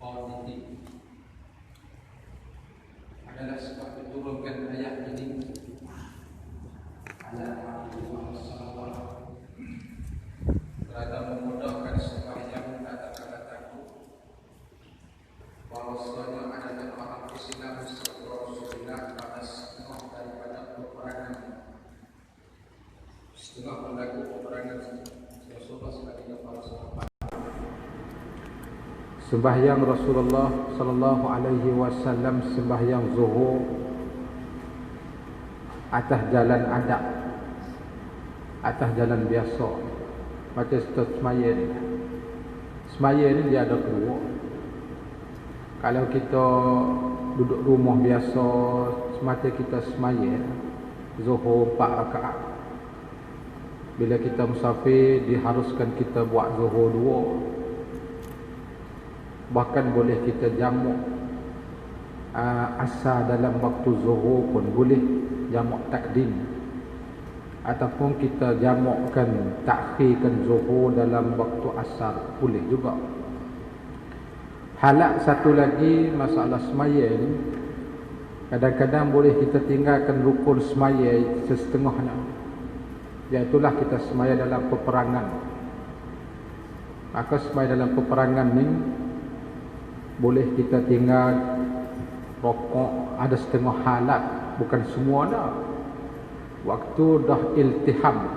politik adalah sebab diturunkan ayat ini. Ayat Muhammad sallallahu berada memudahkan sembahyang dan kata takut. Bahwasanya adalah orang Islam serta Rasulullah pada setengah daripada peperangan, setengah berlaku peperangan Rasulullah sebagai para sahabat. Sembahyang Rasulullah sallallahu alaihi wasallam sembahyang zuhur atas jalan adat, atas jalan biasa. Macam semaya ni. Semaya ni dia ada dua. Kalau kita duduk rumah biasa, semata kita semaya zuhur 4 rakaat. Bila kita musafir, diharuskan kita buat zuhur 2. Bahkan boleh kita jamak asar dalam waktu zuhur pun boleh, jamak takdim. Ataupun kita jamakkan, takhirkan zuhur dalam waktu asar boleh juga. Halak satu lagi masalah semaya ni, kadang-kadang boleh kita tinggalkan rukun semaya setengahnya. Iaitulah kita semaya dalam peperangan. Maka semaya dalam peperangan ni boleh kita tinggal rokok, ada setengah halat, bukan semua dah. Waktu dah iltiham,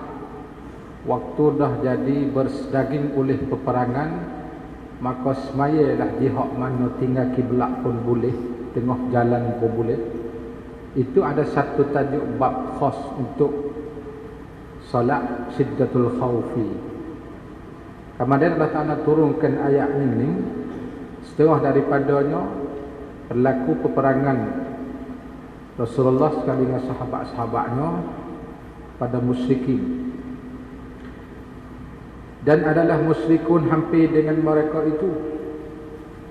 waktu dah jadi bersedaging oleh peperangan, maka semayalah jihad mana tinggal kiblat pun boleh, tengah jalan pun boleh. Itu ada satu tajuk bab khas untuk solat syiddatul khawfi. Kemudian Allah Ta'ala turunkan ayat ini. Setengah daripadanya berlaku peperangan Rasulullah sekali dengan sahabat-sahabatnya pada musyrikin. Dan adalah musyrikun hampir dengan mereka itu.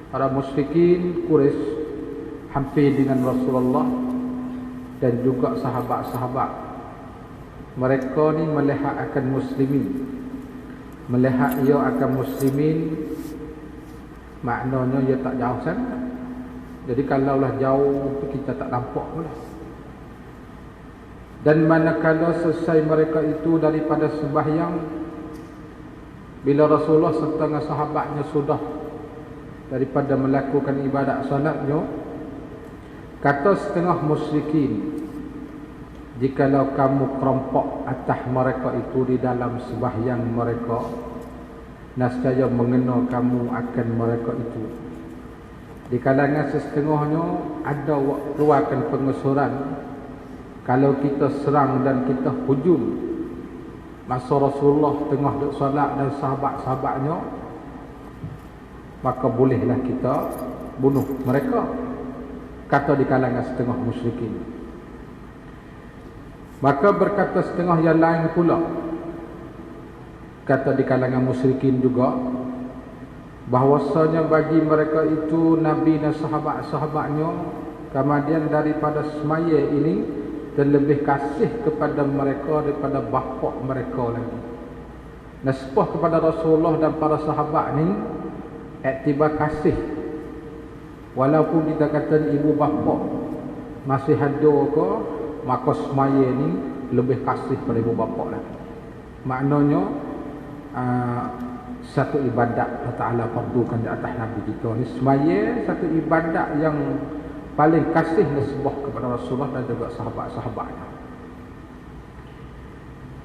Para musyrikin Quraisy hampir dengan Rasulullah dan juga sahabat-sahabat. Mereka ni melihat akan muslimin. Melihat ia akan muslimin, maknanya ia tak jauh sangat. Jadi kalaulah jauh tu kita tak nampak pula. Dan manakala selesai mereka itu daripada sembahyang, bila Rasulullah setengah sahabatnya sudah daripada melakukan ibadat solatnya, kata setengah musyrikin, jikalau kamu kerompok atas mereka itu di dalam sembahyang mereka, nescaya mengenal kamu akan mereka itu. Di kalangan setengahnya ada keluarkan pengesuran, kalau kita serang dan kita hujum masa Rasulullah tengah duduk solat dan sahabat-sahabatnya, maka bolehlah kita bunuh mereka, kata di kalangan setengah musyrikin. Maka berkata setengah yang lain pula, kata di kalangan musyrikin juga, bahwasanya bagi mereka itu Nabi dan sahabat-sahabatnya, kemudian daripada semaya ini terlebih kasih kepada mereka daripada bapa mereka lagi. Nisbah kepada Rasulullah dan para sahabat ni iktibar kasih. Walaupun kita kata ibu bapa masih ada ke, maka semaya ni lebih kasih pada ibu bapa lagi. Maknanya satu ibadat Allah Ta'ala fardukan di atas Nabi kita ni. Semaya satu ibadat yang paling kasih nisbah kepada Rasulullah dan juga sahabat-sahabatnya.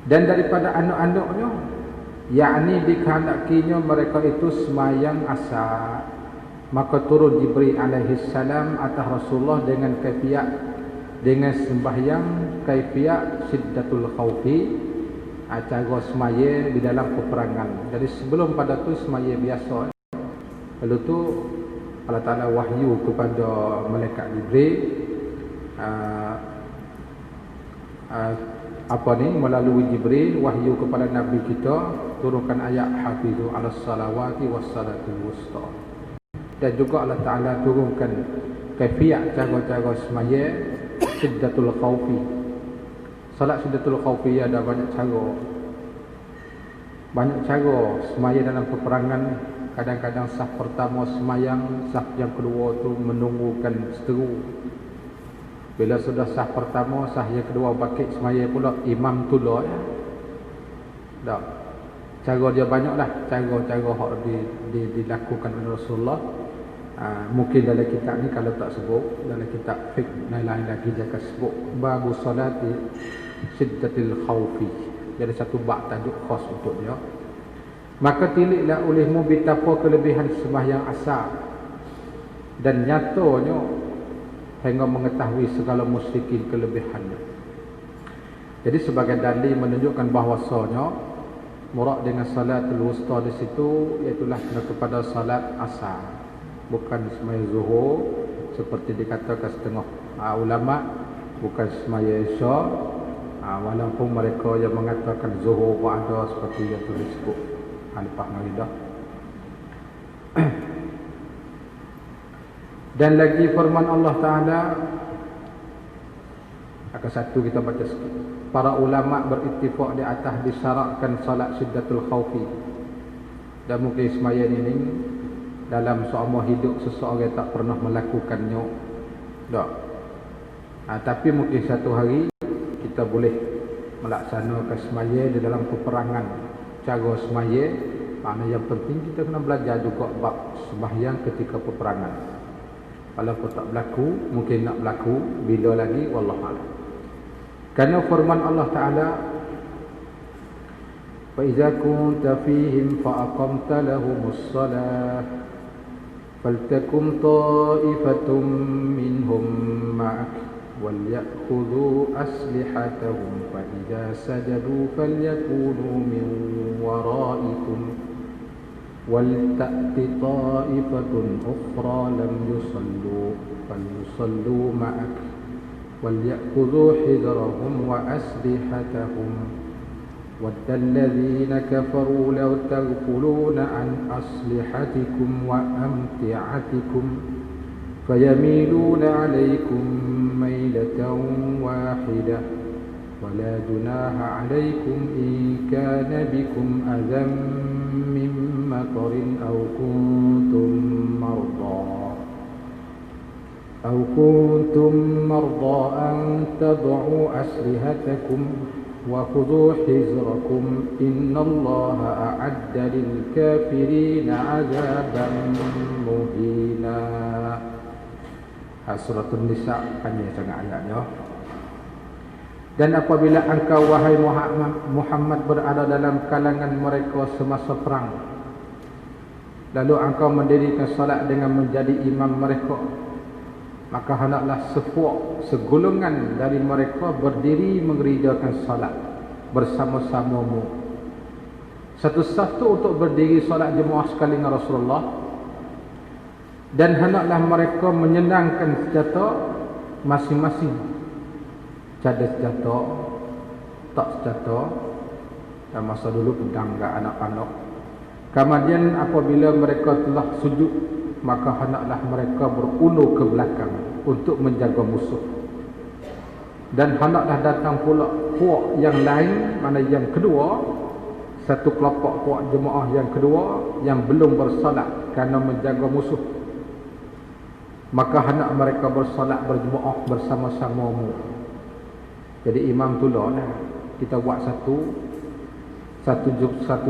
Dan daripada anak-anaknya, yakni dikehendakinya mereka itu semayang asar, maka turun Jibril alaihi salam atas Rasulullah dengan kaifiat, dengan sembahyang kaifiat syiddatul khawfi, cara semaya di dalam peperangan. Jadi sebelum pada tu semaya biasa. Lalu tu Allah Ta'ala wahyu kepada malaikat Jibril, melalui Jibril wahyu kepada Nabi kita, turunkan ayat hafizu ala salawati was salatul wusta. Dan juga Allah Ta'ala turunkan kaifiat cara-cara semaya syiddatul khawfi. Salat syiddatul khawfi ada banyak cara. Banyak cara semaya dalam peperangan. kadang-kadang saf pertama semayang, saf yang kedua tu menunggukan seteru. Bila sudah saf pertama, saf yang kedua bakit semayang pula, imam tula ya. Tak. Cara dia banyaklah, cara-cara hak dilakukan oleh Rasulullah. Mungkin dalam kitab ni kalau tak sebut, dalam kitab fiqh lain lagi dia akan sebut babu salati syiddatil khawfi. Jadi satu bab tajuk khas untuk dia. Maka tiliklah olehmu betapa kelebihan sembahyang asar, dan nyatanya hingga mengetahui segala musyrikin kelebihannya. Jadi sebagai dalil menunjukkan bahawasanya murad dengan salatul wusta di situ iaitulah kepada salat asar, bukan sembahyang zuhur seperti dikatakan setengah ulama, bukan sembahyang isya, walaupun mereka yang mengatakan zuhur pun ada seperti yang tulis sebut lepas maridah. Dan lagi firman Allah Ta'ala, akan satu kita baca sikit. Para ulama berittifaq di atas disyaratkan salat syiddatul khawfi, dan mungkin sembahyang ini dalam seumur hidup seseorang tak pernah melakukannya. Tak. Tapi mungkin satu hari kita boleh melaksanakan sembahyang di dalam peperangan. Cara sembahyang, makna yang penting kita kena belajar juga bab sembahyang ketika peperangan. Walaupun tak berlaku, mungkin nak berlaku bila lagi, wallahu a'lam. Kerana firman Allah Ta'ala, فَإِذَا كُنْتَ فِيهِمْ فَأَقَمْتَ لَهُمُ الصَّلَاةَ فَلْتَكُنْ طَائِفَةٌ مِّنْهُمْ مَعَكَ وَلْيَأْخُذُوا أَسْلِحَتَهُمْ فَإِذَا سَجَدُوا فَلْيَكُونُوا مِنْ وَرَائِكُمْ وَلْتَأْتِ طَائِفَةٌ أُخْرَى لَمْ يُصَلُّوا فَلْيُصَلُّوا مَعَكَ وَلْيَأْخُذُوا حِذْرَهُمْ وَأَسْلِحَتَهُمْ وَدَّ الَّذِينَ كَفَرُوا لَوْ تَغْفُلُونَ عَنْ أَسْلِحَتِكُمْ وَأَمْتِعَتِكُمْ فَيَمِيلُونَ عَلَيْكُمْ مَيْلَةً وَاحِدَةً وَلَا جُنَاحَ عَلَيْكُمْ إِنْ كَانَ بِكُمْ أَذًى مِّن مَّطَرٍ أَوْ كُنتُم مَّرْضَىٰ أَن تَضَعُوا أَسْلِحَتَكُمْ وَخُذُوا حِذْرَكُمْ إِنَّ اللَّهَ أَعَدَّ لِلْكَافِرِينَ عَذَابًا مُهِينًا. Suratul Nisa, panjang sangat ayatnya. Dan apabila engkau wahai Muhammad berada dalam kalangan mereka semasa perang, lalu engkau mendirikan salat dengan menjadi imam mereka, maka hendaklah segolongan dari mereka berdiri mengerjakan salat bersama-samamu. Satu saf tu untuk berdiri salat jemaah sekali dengan Rasulullah. Dan hendaklah mereka menyenangkan senjata masing-masing. Cadar senjata, tak senjata, dan masa dulu pedang ke anak-anak. Kemudian apabila mereka telah sujud, maka hendaklah mereka berulur ke belakang untuk menjaga musuh. Dan hendaklah datang pula puak yang lain, mana yang kedua, satu kelompok puak jemaah yang kedua yang belum bersalat kerana menjaga musuh. Maka hendak mereka bersalat berjemaah bersama-samamu. Jadi imam tu lah, kita buat satu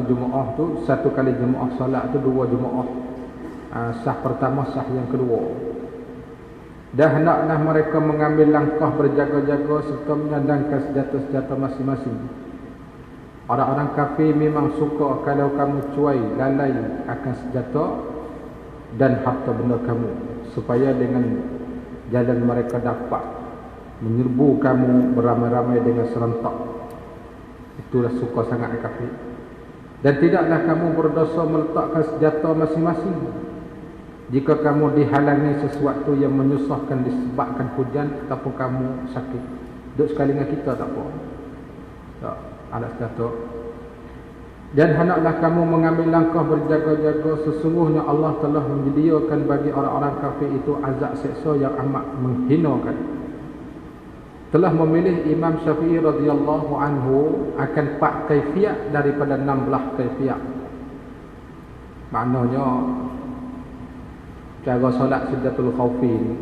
jemaah tu, satu kali jemaah salat tu dua jemaah. Sah pertama, sah yang kedua. Dan hendaklah mereka mengambil langkah berjaga-jaga serta menyandangkan senjata-senjata masing-masing. Orang-orang kafir memang suka kalau kamu cuai lalai akan senjata dan harta benda kamu, supaya dengan jalan mereka dapat menyerbu kamu beramai-ramai dengan serentak. Itulah suka sangat kafir. Dan tidaklah kamu berdosa meletakkan senjata masing-masing jika kamu dihalangi sesuatu yang menyusahkan disebabkan hujan ataupun kamu sakit. Duduk sekali dengan kita tak apa. Tak, alat senjata. Dan hendaklah kamu mengambil langkah berjaga-jaga. Sesungguhnya Allah telah menyediakan bagi orang-orang kafir itu azab seksa yang amat menghinakan. Telah memilih Imam Syafi'i radhiyallahu anhu akan 4 kaifiat daripada 16 kaifiat. Maknanya cara solat Sujdatul Khawfi ni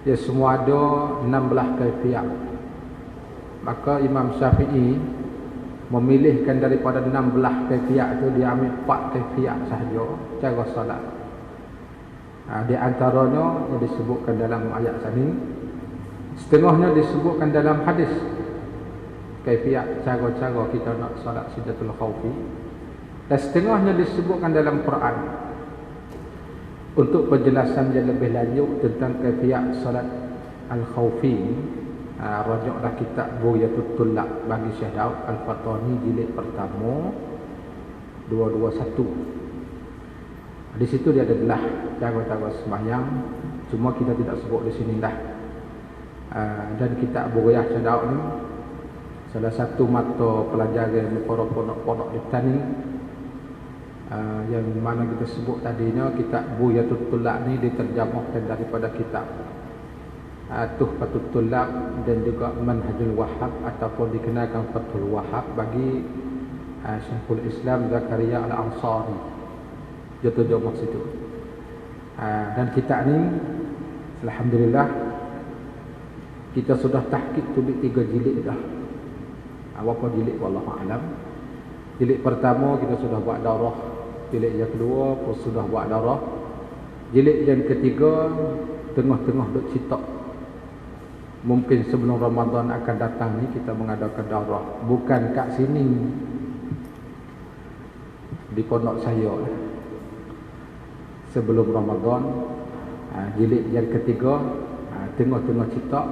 dia semua ada 16 kaifiat. Maka Imam Syafi'i memilihkan daripada 16 kaifiat itu, dia ambil 4 kaifiat sahaja cara solat. Di antaranya yang disebutkan dalam ayat tadi, setengahnya disebutkan dalam hadis, kaifiat cara-cara kita nak solat Sujdatul Khawfi, dan setengahnya disebutkan dalam Quran. Untuk penjelasan yang lebih lanjut tentang kaifiat solat Al-Khawfi, rajuklah kitab Bugyatul Tullab bagi Syekh Daud Al-Fatani jilid pertama 221. Di situ dia adalah cara-cara sembahyang, cuma kita tidak sebut di sini dah. Dan kitab Bughayah Syekh Daud ni salah satu mata pelajaran para pondok-pondok di Tani, yang mana kita sebut tadinya kitab Bugyatul Tullab ni diterjemahkan daripada kitab Tuhfatul Tullab dan juga Manhajul Wahhab ataupun dikenalkan Fathul Wahhab bagi Syekhul Islam Zakaria Al-Ansari. Jatuh maksud itu. Dan kitab ni alhamdulillah kita sudah tahqiq tulis 3 jilid dah. Berapa jilid wallahu alam. Jilid pertama kita sudah buat daurah, jilid yang kedua pun sudah buat daurah, jilid yang ketiga tengah-tengah duk citak. Mungkin sebelum Ramadan akan datang ni kita mengadakan daurah, bukan kat sini di pondok saya. Sebelum Ramadan, jilid yang ketiga tengah-tengah citak,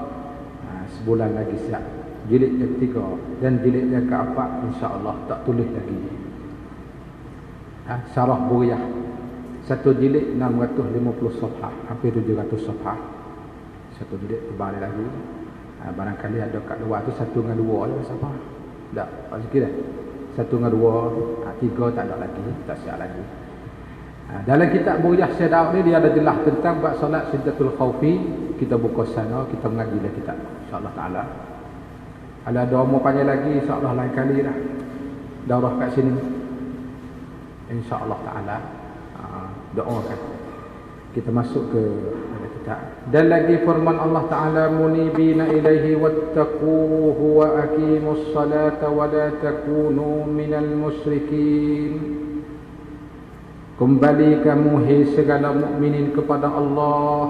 sebulan lagi siap. Jilid yang ketiga dan jilid yang keempat insya-Allah tak tulis lagi. Syarah Bughayah, satu jilid 650 safhah, hampir 700 safhah. Satu jilid terbalik lagi. Barangkali ada kat luar tu 1 dengan 2 je safhah. Tak, tak sikit dah. 1 dengan 2, 3 tak ada lagi, tak siap lagi. Dalam kitab Bughayah Syekh Daud ni dia ada jelas tentang bab solat Sujdatul Khawfi. Kita buka sana, kita mengaji lah kitab insya-Allah taala. Ada umur panjang lagi insya-Allah lain kali dah daurah kat sini insya-Allah taala. Doakan kita masuk ke kitab. Dan lagi firman Allah taala, munibina ilaihi wattaquhu wa aqimus salata wa la takunu minal musyrikin. Kembali kamu hai segala mukminin kepada Allah,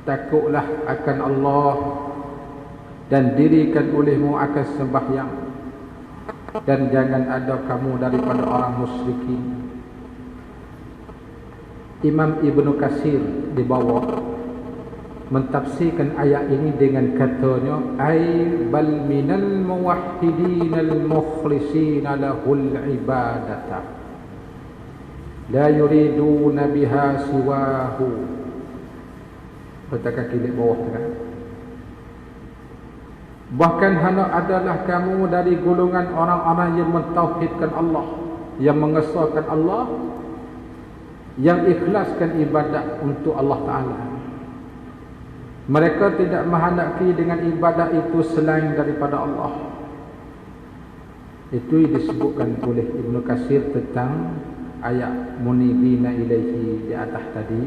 takutlah akan Allah dan dirikan olehmu akan sembahyang, dan jangan ada kamu daripada orang musyrikin. Imam Ibnu Katsir di bawah mentafsirkan ayat ini dengan katanya, ay bal minal muwahhidin al mukhlisin lahul ibadata la yuriduna biha siwahu. Letak kaki di bawah kan. Bahkan hendak adalah kamu dari golongan orang-orang yang mentauhidkan Allah, yang mengesahkan Allah, yang ikhlaskan ibadat untuk Allah Ta'ala. Mereka tidak menghendaki dengan ibadat itu selain daripada Allah. Itu disebutkan oleh Ibnu Katsir tentang ayat munibina ilaihi di atas tadi.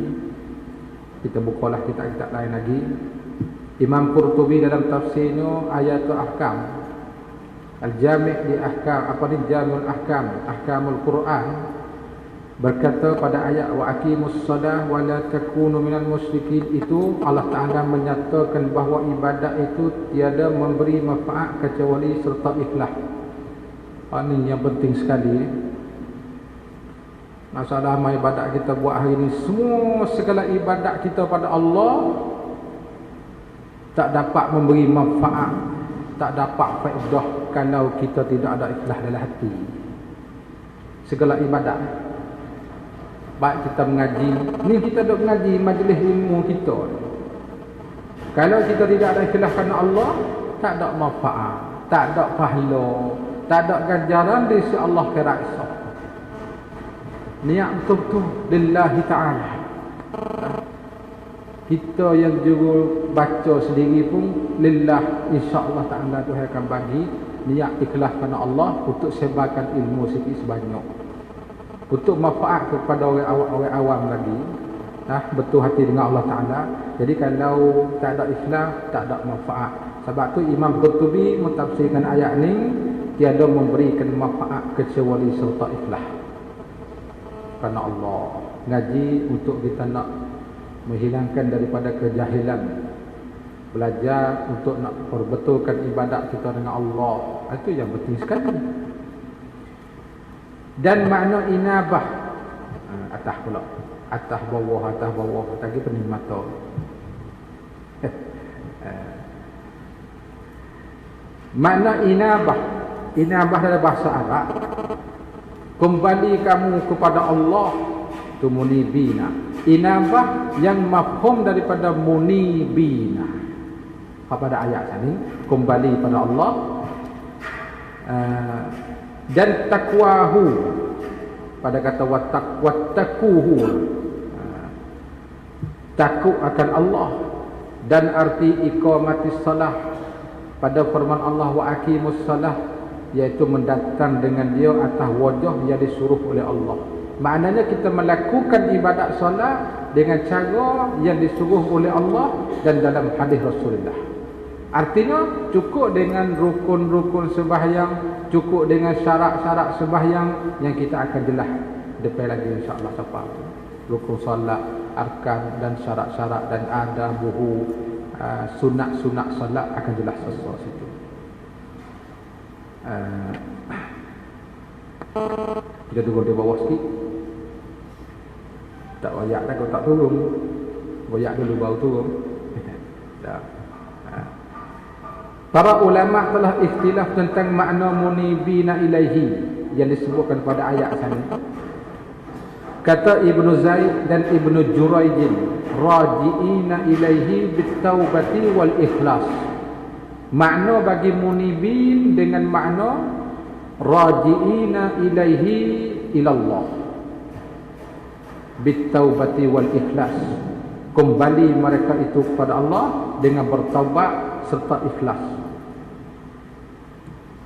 Kita bukalah kitab-kitab lain lagi. Imam Qurtubi dalam tafsirnya ayatul ahkam, al-jami' di ahkam, apa ni, jami'ul ahkam, ahkamul Quran, berkata pada ayat wa aqimus shalah wa la takunu minal musyrikin, itu Allah Taala menyatakan bahawa ibadat itu tiada memberi manfaat kecuali serta ikhlas. Ini yang penting sekali. Masalah amal ibadat kita buat hari ini, semua segala ibadat kita pada Allah tak dapat memberi manfaat, tak dapat faedah kalau kita tidak ada ikhlas dalam hati. Segala ibadat, baik kita mengaji, ni kita duk mengaji majlis ilmu kita, kalau kita tidak ada ikhlas kerana Allah, tak ada manfaat, tak ada pahala, tak ada ganjaran di sisi Allah kerana niat betul-betul lillahi ta'ala. Kita yang juga baca sendiri pun lillah, insya-Allah ta'ala Tuhan akan bagi niat ikhlas kerana Allah untuk sebarkan ilmu sikit sebanyak. untuk manfaat kepada orang awam lagi, betul hati dengan Allah Ta'ala. Jadi kalau tak ada ikhlas, tak ada manfaat. Sebab tu Imam Qurtubi mentafsirkan ayat ni, tiada memberikan manfaat kecuali serta ikhlas kerana Allah. Ngaji untuk kita nak menghilangkan daripada kejahilan, belajar untuk nak perbetulkan ibadat kita dengan Allah. Itu yang penting sekali. Dan makna inabah, atas pula, atas bawah tadi pening mata. Makna inabah dalam bahasa Arab, kembali kamu kepada Allah, tu munibina. Inabah yang mafhum daripada munibina pada ayat ini, kembali pada Allah. Dan takwahu, pada kata wattaquhu, takut akan Allah. Dan arti iqamatis salah pada firman Allah wa aqimus salah, iaitu mendatang dengan dia atas wajah yang disuruh oleh Allah. Maknanya kita melakukan ibadat solat dengan cara yang disuruh oleh Allah dan dalam hadis Rasulullah. Artinya cukup dengan rukun-rukun sembahyang, cukup dengan syarat-syarat sembahyang yang kita akan jelas depan lagi insya-Allah siapa rukun solat, arkan dan syarat-syarat dan adabuhu, sunat-sunat solat akan jelas sesuatu situ. Kita turun di bawah sikit. Tak wayak dah kalau tak turun. Wayak dulu baru turun. Dah. Para ulama telah ikhtilaf tentang makna munibina ilaihi yang disebutkan pada ayat sana. Kata Ibnu Zaid dan Ibnu Juraij, raji'ina ilaihi bitaubati wal ikhlas. Makna bagi munibin dengan makna raji'ina ilaihi ilallah bitaubati wal ikhlas. Kembali mereka itu kepada Allah dengan bertaubat serta ikhlas.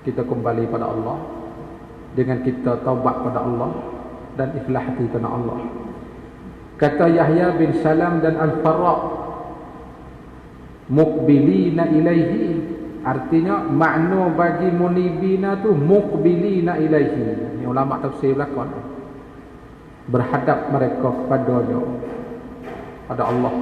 Kita kembali pada Allah dengan kita taubat pada Allah dan ikhlas hati kerana Allah. Kata Yahya bin Salam dan Al-Farra, muqbilina ilaihi, artinya makna bagi munibina tu muqbilina ilaihi. Ini ulama tafsir belakang, berhadap mereka kepadanya, pada Allah.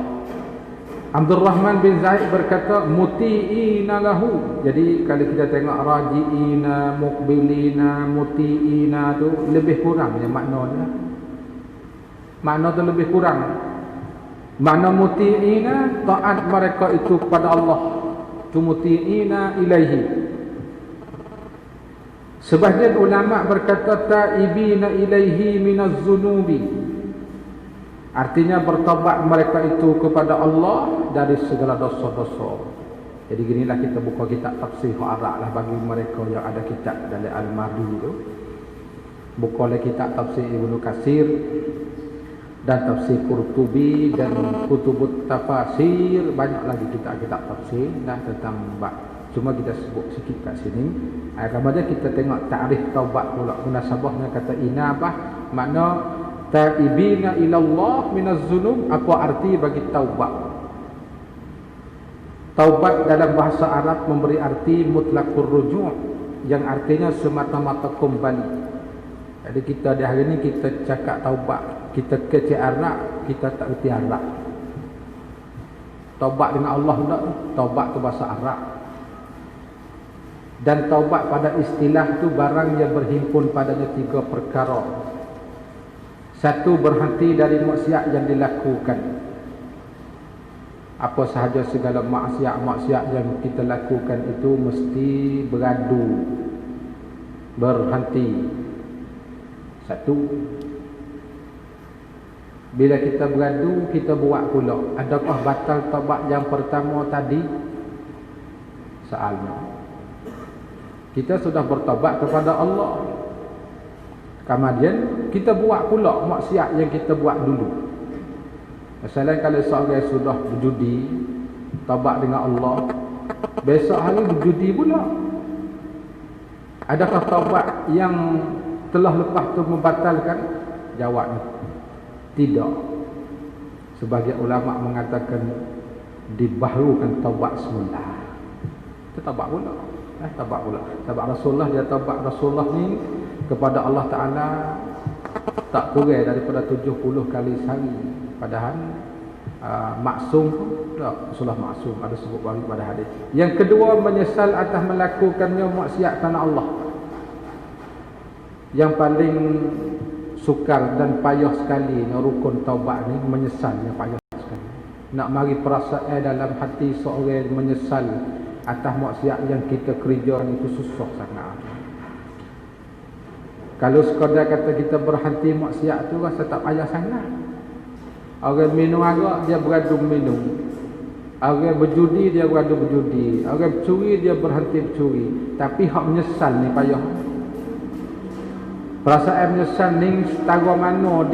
Abdul Rahman bin Zaid berkata muti'ina lahu. Jadi kalau kita tengok raji'ina, muqbilina, muti'ina tu lebih kurang ya maknanya. Makna tu lebih kurang. Makna muti'ina, taat mereka itu kepada Allah. Muti'ina ilaihi. Sebahagian ulama berkata ta'ibina ilaihi minaz zunubi. Artinya bertobat mereka itu kepada Allah dari segala dosa-dosa. Jadi ginilah kita buka kitab tafsir Arab lah bagi mereka yang ada kitab dalam Al-Mardi itu. Bukalah kitab tafsir Ibnu Katsir dan tafsir Qurtubi dan kutubut tafsir, banyak lagi kitab-kitab tafsir dan tentang bab. Cuma kita sebut sikit kat sini. Kemudian kita tengok ta'rif taubat pula. Munasabahnya kata inabah, makna ta'ibina ilallah minaz zunub. Apa arti bagi taubat? Taubat dalam bahasa Arab memberi arti mutlaqur ruju', yang artinya semata-mata kembali. Jadi kita di hari ini kita cakap taubat, kita kecil Arab, kita tak kerti Arab. Taubat dengan Allah tak? Taubat tu bahasa Arab. Dan taubat pada istilah tu barang yang berhimpun padanya tiga perkara. Satu, berhenti dari maksiat yang dilakukan. Apa sahaja segala maksiat yang kita lakukan itu mesti beradu, berhenti. Satu. Bila kita beradu, kita buat pula. Adakah batal taubat yang pertama tadi? Soalnya kita sudah bertaubat kepada Allah. Kemudian kita buat pula maksiat yang kita buat dulu. Misalnya kalau seorang sudah berjudi, taubat dengan Allah, besok hari berjudi pula. Adakah taubat yang telah lepas tu membatalkan? Jawabnya tidak. Sebagai ulama mengatakan dibaharukan taubat semula. Itu taubat pula. Taubat pula. Taubat Rasulullah, dia taubat Rasulullah ni kepada Allah Ta'ala tak kurang daripada 70 kali sehari. Padahal maksum tak, Rasulullah maksum, ada sebut balik pada hadis. Yang kedua, menyesal atas melakukannya maksiat tanah Allah. Yang paling sukar dan payah sekali rukun taubat ni, menyesalnya payah sekali. Nak mari perasaan dalam hati seorang menyesal atas maksiat yang kita kerja ni, itu susah sangat. Kalau sekadar kata kita berhenti maksiat tu rasa tak payah sangat. Orang minum arak dia beradu minum. Orang berjudi dia beradu berjudi. Orang bercuri dia berhenti bercuri. Tapi hak menyesal ni payah. Perasaan menyesal ni setara mana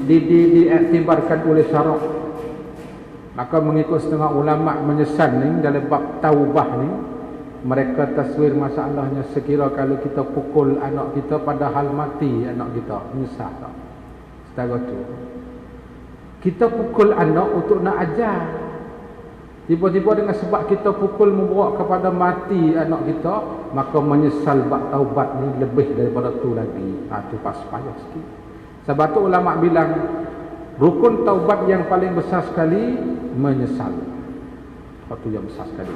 diiktibarkan oleh syarak. Maka mengikut setengah ulama menyesal ni dalam bab taubah ni, mereka taswir masalahnya sekira kalau kita pukul anak kita padahal mati anak kita, menyesal tak? Setara tu. Kita pukul anak untuk nak ajar. Tiba-tiba dengan sebab kita pukul membawa kepada mati anak kita, maka menyesal bab taubat ni lebih daripada tu lagi. Itu pas payah sikit. Sebab tu ulama bilang rukun taubat yang paling besar sekali menyesal. Itu yang besar sekali.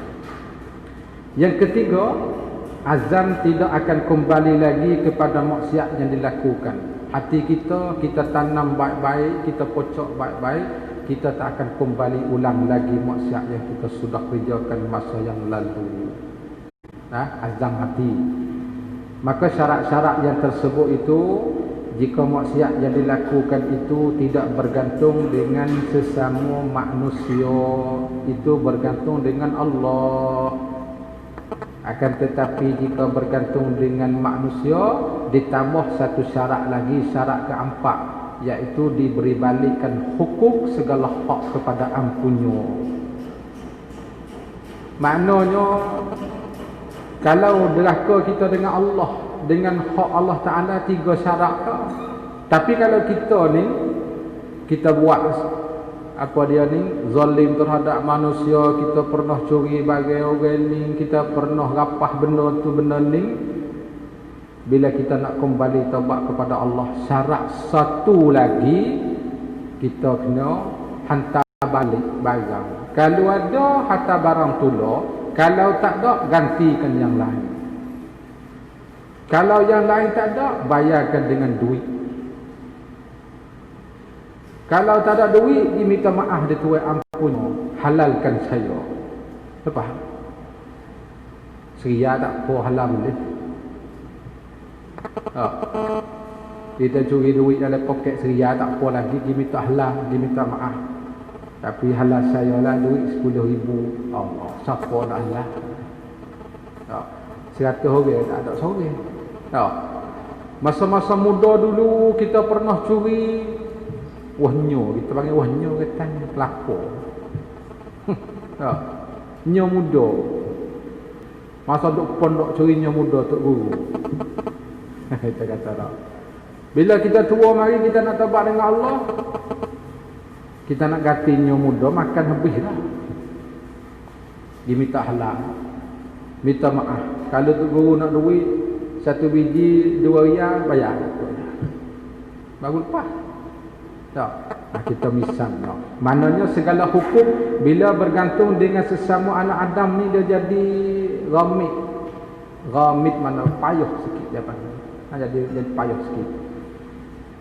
Yang ketiga, azam tidak akan kembali lagi kepada maksiat yang dilakukan. Hati kita tanam baik-baik, kita pocok baik-baik, kita tak akan kembali ulang lagi maksiat yang kita sudah kerjakan masa yang lalu. Azam hati. Maka syarat-syarat yang tersebut itu, jika maksiat yang dilakukan itu tidak bergantung dengan sesama manusia, itu bergantung dengan Allah. Akan tetapi jika bergantung dengan manusia, ditambah satu syarat lagi, syarat keempat, iaitu diberi balikkan hukuk segala hak kepada ampunnya. Maknanya kalau deraka kita dengan Allah, dengan hak Allah Ta'ala, 3 syarat tak. Tapi kalau kita ni, kita buat apa dia ni, zalim terhadap manusia, kita pernah curi bagi orang ni, kita pernah rapah benda tu benda ni, bila kita nak kembali taubat kepada Allah, syarat satu lagi, kita kena hantar balik barang. Kalau ada, hantar barang tolak. Kalau tak ada, gantikan yang lain. Kalau yang lain tak ada, bayarkan dengan duit. Kalau tak ada duit, diminta maaf, dia tuai ampun, halalkan saya. Lepas seria tak apa, halal boleh. Kita curi duit dalam poket seria tak apa lagi, diminta halal, diminta maaf. Tapi halal saya lah duit 10,000. Allah, siapa nak halal? 100 orang tak ada seorang. Masa-masa muda dulu kita pernah curi wahnyo, kita panggil wahnyo, katanya pelakor. Nyo muda. Masa duk pondok curi nyo muda tok guru. Kita kata tak. Bila kita tua mari kita nak taubat dengan Allah, kita nak ganti nyo muda, makan habis dah. Diminta halal, minta maaf. Kalau tok guru nak duit 1 biji 2 riyal, bayar. Baru lepas. Tak. Kita misal. Maknanya segala hukum bila bergantung dengan sesama anak Adam ni, dia jadi ghamid. Ghamid mana payah sikit dia panggil. Jadi payah sikit.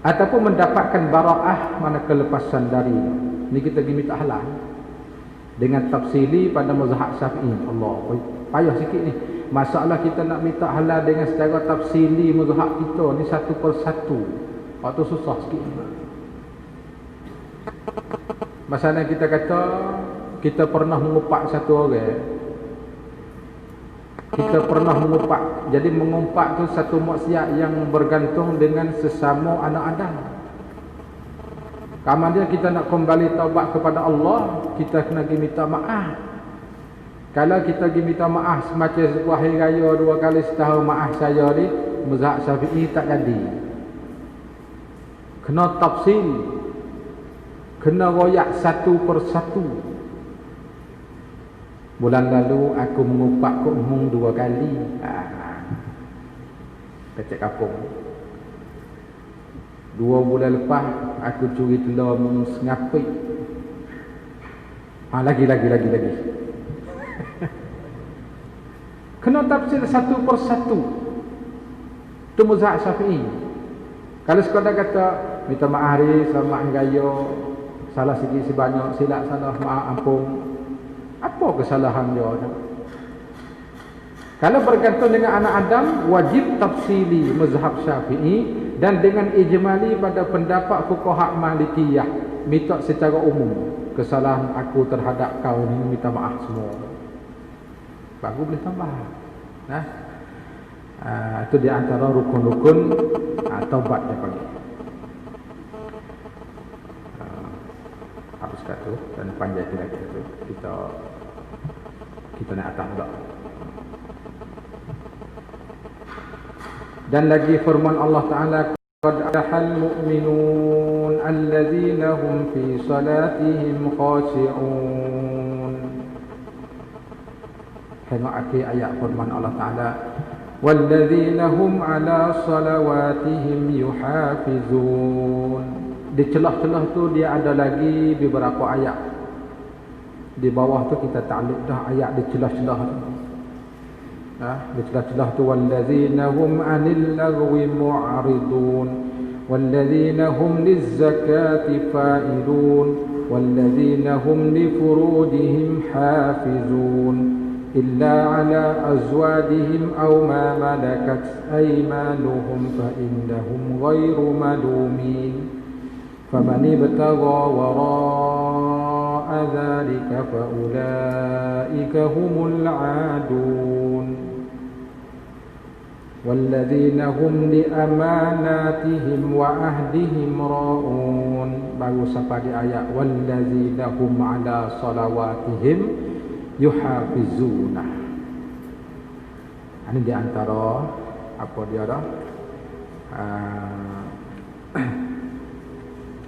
Ataupun mendapatkan bara'ah, mana kelepasan dari. Ni kita pergi minta halal. Dengan tafsili pada mazhab Syafi'i. Allah, payah sikit ni. Masalah kita nak minta halal dengan secara tafsili mazhab kita ni satu persatu. Waktu susah sikit. Masalah kita kata kita pernah mengupak satu orang, kita pernah mengumpat. Jadi mengumpat tu satu maksiat yang bergantung dengan sesama anak Adam. Kemudian kita nak kembali taubat kepada Allah, kita kena pergi minta maaf. Kalau kita pergi minta maaf semacam sebuah hari raya 2 kali setahun, maaf saya ni mazhab Syafi'i tak jadi. kena tafsil, kena royak satu persatu. Bulan lalu aku mengupak Kok Mung 2 kali. Kecek kapung. 2 bulan lepas aku curi telur Mung sengapik. Lagi. Kena tafsir satu persatu. Itu mazhab Syafi'i. Kalau sekadar kata minta maaf hari, selamat gaya, salah sikit sebanyak, silap salah, maaf ampun. Apa kesalahan dia? Kalau bergantung dengan anak Adam, wajib tafsili mazhab Syafi'i, dan dengan ijmali pada pendapat fuqaha Malikiyah, minta secara umum. Kesalahan aku terhadap kau ni, minta maaf semua. Bagus boleh tambah. Itu di antara rukun-rukun taubat dia panggil. Habis kat tu dan panjang lagi tu kita nak atas pula. Dan lagi firman Allah Taala, qad aflahal mu'minun alladzina hum fi salatihim khashi'un. Tengok akhir ayat firman Allah Taala, walladzina hum ala salawatihim yuhafizun. Di celah-celah tu dia ada lagi beberapa ayat. Di bawah tu kita takluk dah ayat di celah-celah tu. Di celah-celah tu, walladzina hum 'anil lagwi mu'ridun walladzina hum lizzakati fa'ilun walladzina hum li furujihim hafizun illa 'ala azwajihim aw ma malakat aymanuhum fa innahum ghairu malumin faman ibtagha wara'a dzalika fa ulaika humul 'adun walladzina hum li amanatihim wa ahdihim ra'un. Baru sampai di ayat walladzina hum 'ala salawatihim yuhafizuna. Ini di antara apa dia dah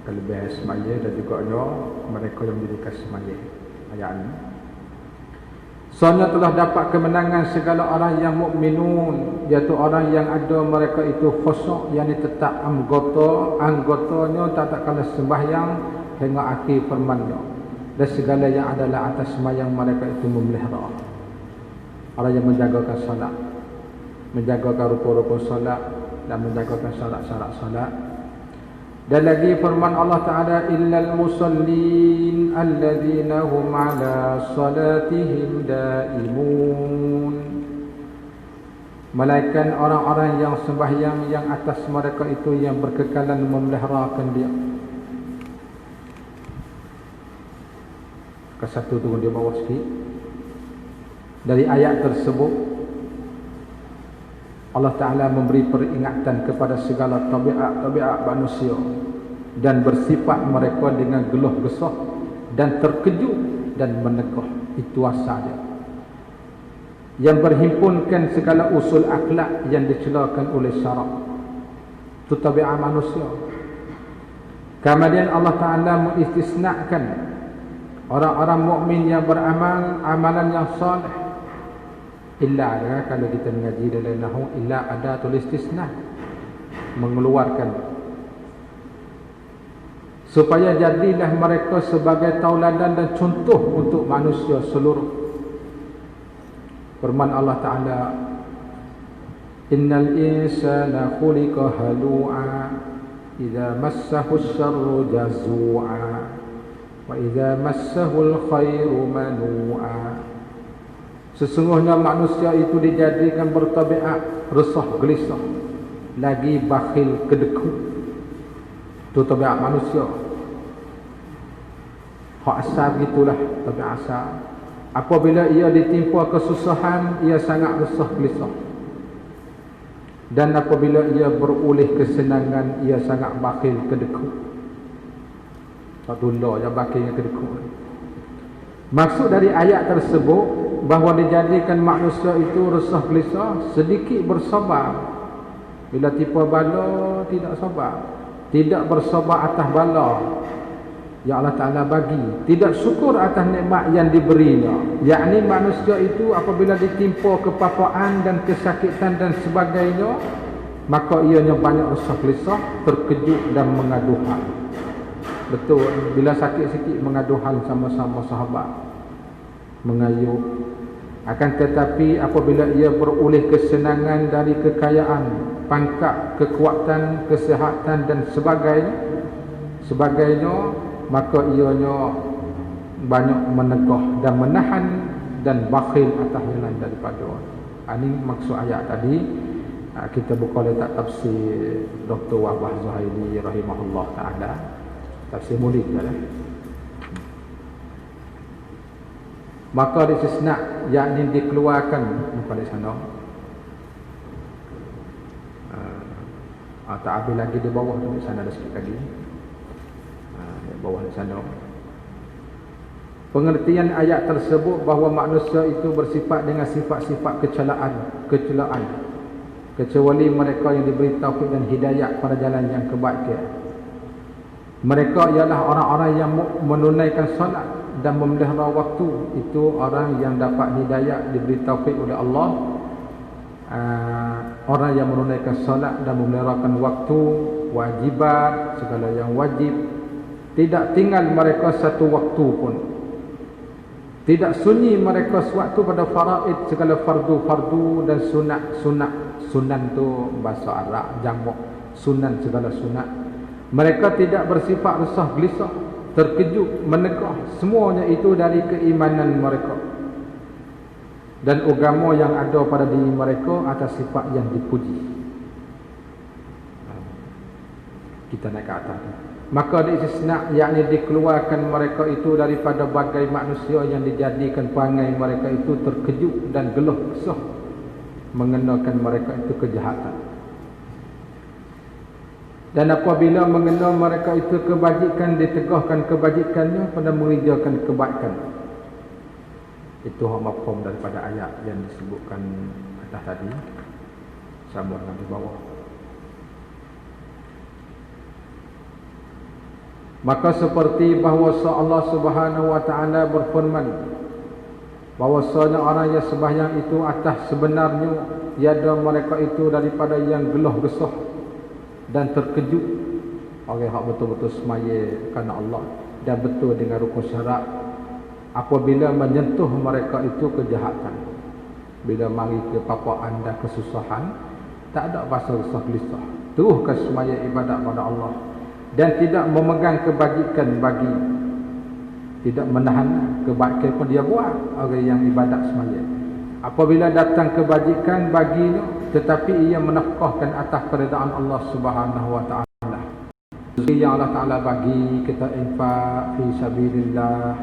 kelebihan semaya dan juga mereka yang mendirikan semaya. Ayat ini, soalnya telah dapat kemenangan segala orang yang mukminun, iaitu orang yang ada mereka itu khusyuk, yang tetap anggotanya tak kalah sembahyang hingga akhir firman-Nya, dan segala yang adalah atas sembahyang mereka itu memelihara. Orang yang menjagakan salat, menjagakan rupa-rupa salat dan menjagakan syarat-syarat salat. Dan lagi firman Allah Ta'ala, illal musallin alladzina hum ala salatihim daimun. Melainkan orang-orang yang sembahyang yang atas mereka itu yang berkekalan memeliharakan dia. Ke satu turun di bawah sikit. Dari ayat tersebut Allah Ta'ala memberi peringatan kepada segala tabiat manusia dan bersifat mereka dengan geluh gesah dan terkejut dan menegah. Itu asalnya, yang berhimpunkan segala usul akhlak yang dicelakan oleh syarak. Itu tabiat manusia. Kemudian Allah Ta'ala mengistisnakan orang-orang mukmin yang beramal amalan yang salih. Illa ada, kalau kita mengaji dalam nahwu, illa ada tulis istisna, mengeluarkan, supaya jadilah mereka sebagai tauladan dan contoh untuk manusia seluruh. Firman Allah Ta'ala, innal insana khuliqa halu'a idza massahu syarru jazua wa idza massahu al-khairu manu'a. Sesungguhnya manusia itu dijadikan bertabiat resah gelisah, lagi bakhil kedeku. Itu tabiat manusia. Hak asal gitulah tabiat asal. Apabila ia ditimpa kesusahan, ia sangat resah gelisah. Dan apabila ia beroleh kesenangan, ia sangat bakhil kedeku. Abdullah yang bakhil kedeku. Maksud dari ayat tersebut bahawa dijadikan manusia itu resah gelisah, sedikit bersabar. Bila tipu bala tidak sabar, tidak bersabar atas bala yang Allah Ta'ala bagi, tidak syukur atas nikmat yang diberinya. Yakni manusia itu apabila ditimpa kepapaan dan kesakitan dan sebagainya, maka ianya banyak resah gelisah, terkejut dan mengadu hal. Betul, bila sakit sikit mengadu hal sama-sama sahabat, mengayuh. Akan tetapi apabila ia beroleh kesenangan dari kekayaan, pangkat, kekuatan, kesihatan dan sebagainya, maka ianya banyak menegah dan menahan dan bakhil atas yang lain daripada orang. Ini maksud ayat tadi. Kita buka letak tafsir Dr. Wahbah Zuhaili rahimahullah ta'ala, tafsir murid lah. Maka disesnak yakni dikeluarkan muka di sana. Tak habis lagi di bawah tu, di sana ada sikit lagi. Di bawah di sana. Pengertian ayat tersebut bahawa manusia itu bersifat dengan sifat-sifat kecelaan, kecuali mereka yang diberi taufik dan hidayah pada jalan yang kebaikan. Mereka ialah orang-orang yang menunaikan solat dan memelihara waktu. Itu orang yang dapat hidayah, diberi taufik oleh Allah. Orang yang menunaikan solat dan memeliharakan waktu, wajibat, segala yang wajib. Tidak tinggal mereka satu waktu pun. Tidak sunyi mereka sewaktu pada faraid, segala fardu-fardu dan sunat-sunat. Sunan tu bahasa Arab, jamak sunan, segala sunat. Mereka tidak bersifat resah gelisah, terkejut, menegah. Semuanya itu dari keimanan mereka dan agama yang ada pada diri mereka atas sifat yang dipuji. Kita naik ke atas. Maka diistisna, yakni dikeluarkan mereka itu daripada bagai manusia yang dijadikan perangai mereka itu terkejut dan gelah kesah, mengenakan mereka itu kejahatan. Dan apabila mengenal mereka itu kebajikan, ditegahkan kebajikannya pada mengerjakan kebaikan. Itu hak mafhum daripada ayat yang disebutkan atas tadi. Sambung di bawah. Maka seperti bahawa Allah Subhanahu wa taala berfirman, bahawasanya orang yang sembahyang itu atas sebenarnya tiada mereka itu daripada yang gelah gesah dan terkejut. Orang yang betul-betul semaya kerana Allah dan betul dengan rukun syarat, apabila menyentuh mereka itu kejahatan, bila mari ke papaan dan kesusahan, tak ada bahasa resah gelisah, teruskan semaya ibadat pada Allah dan tidak memegang kebajikan bagi, tidak menahan kebaikan pun dia buat. Orang yang ibadat semaya, apabila datang kebajikan baginya, tetapi ia menafkahkan atas keredaan Allah Subhanahu wa taala. Yang Allah Taala bagi kita infak fi sabilillah,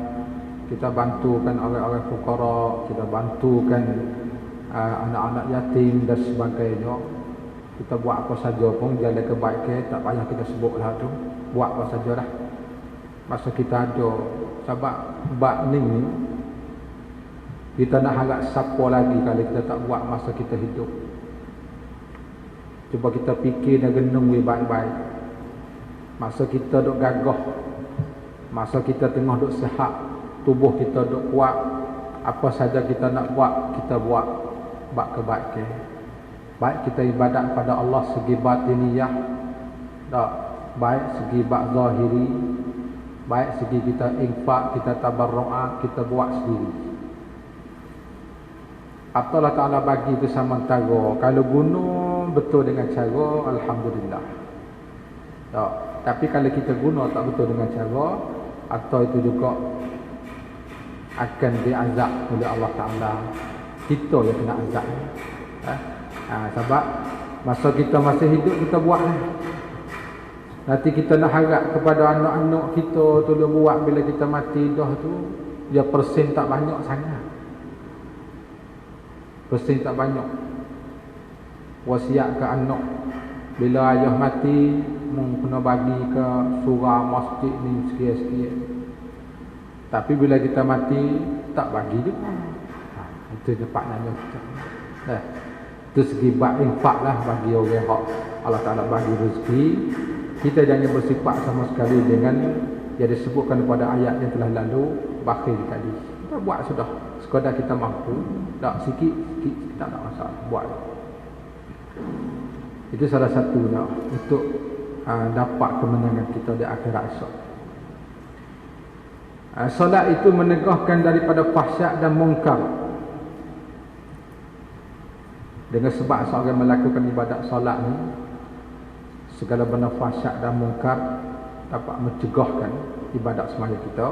kita bantukan orang-orang fuqara, kita bantukan anak-anak yatim dan sebagainya. Kita buat apa saja pun jalan kebaikan, tak payah kita sebutlah tu, buat apa sajalah masa kita ada. Sebab bab ni kita nak harap siapa lagi kalau kita tak buat masa kita hidup. Cuba kita fikir dan renung baik-baik. Masa kita duk gagah, masa kita tengah duk sihat, tubuh kita duk kuat, apa saja kita nak buat, kita buat kebaikan. Baik kita ibadat pada Allah segi batiniyah, tak baik segi bab zahiri, baik segi kita infak, kita tabarru'at, kita buat sendiri. Allah Ta'ala bagi itu samantara. Kalau guna betul dengan cara, alhamdulillah. Tak. Tapi kalau kita guna tak betul dengan cara, atau itu juga akan diazab oleh Allah Ta'ala. Kita yang kena azab. Sebab masa kita masih hidup kita buatlah. Nanti kita nak harap kepada anak-anak kita tu dia buat bila kita mati dah tu, dia persen tak banyak sangat. Persen tak banyak. Wasiat ke anak, bila ayah mati kena bagi ke surah masjid ni sikit-sikit. Tapi bila kita mati tak bagi juga. Itu cepatnya kita. Itu segi bab infak lah bagi orang yang Allah Ta'ala bagi rezeki. kita jangan bersifat sama sekali dengan yang disebutkan pada ayat yang telah lalu bakhil tadi. Kita buat sudah sekadar kita mampu, tak sikit tak ada masalah, buat. Itu salah satu untuk dapat kemenangan kita di akhirat esok. Solat itu menegahkan daripada fahsyat dan mungkar. Dengan sebab seorang melakukan ibadat solat ni, segala benda fahsyat dan mungkar dapat mencegahkan ibadat semaya kita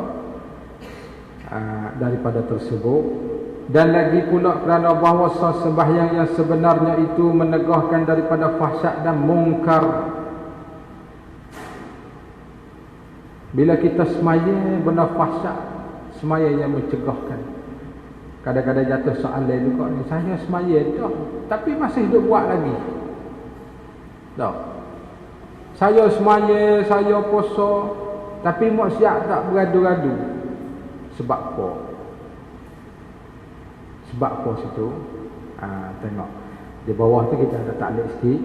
daripada tersebut. Dan lagi pula kerana bahawa sembahyang yang sebenarnya itu menegahkan daripada fahsyat dan mungkar. Bila kita semaya benda fahsyat, semaya yang mencegahkan. Kadang-kadang jatuh soalan juga ni, saya semaya dah, tapi masih duk buat lagi. Tak. Saya semaya, saya puasa, tapi maksiat tak beradu-adu. Sebab apa? Sebab apa situ? Tengok. Di bawah tu kita ada taklid sikit.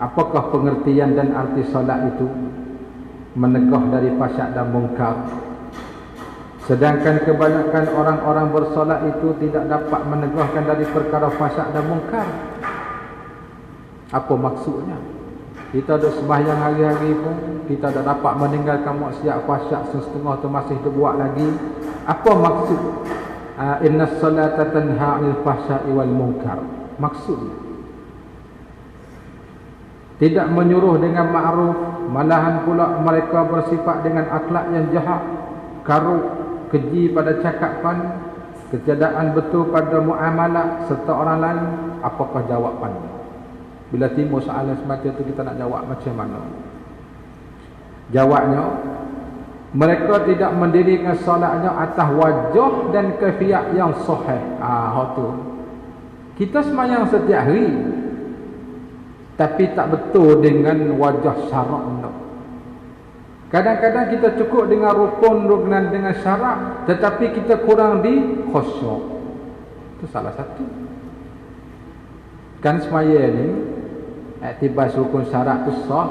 Apakah pengertian dan arti solat itu? Menegah dari fahsyat dan mungkar. Sedangkan kebanyakan orang-orang bersolat itu tidak dapat menegahkan dari perkara fahsyat dan mungkar. Apa maksudnya? Kita ada sembahyang hari-hari pun, kita tak dapat meninggalkan maksiat fahsyat setengah tu masih terbuat lagi. Apa maksud? Inna salata tanha 'anil fahsya'i wal munkar. Maksudnya tidak menyuruh dengan ma'ruf, malahan pula mereka bersifat dengan akhlak yang jahat, karuk, keji pada cakapan, ketiadaan betul pada muamalah serta orang lain. Apakah jawapannya? Bila timbul soalan semacam itu, kita nak jawab macam mana? Jawabnya, mereka tidak mendirikan solatnya atas wajah dan kaifiat yang sahih. Tu. Kita sembahyang setiap hari, tapi tak betul dengan wajah syarak. Kadang-kadang kita cukup dengan rukun dengan syarak, tetapi kita kurang di khusyuk. Itu salah satu. Kan semaya ni iktibas rukun syarak tu sah,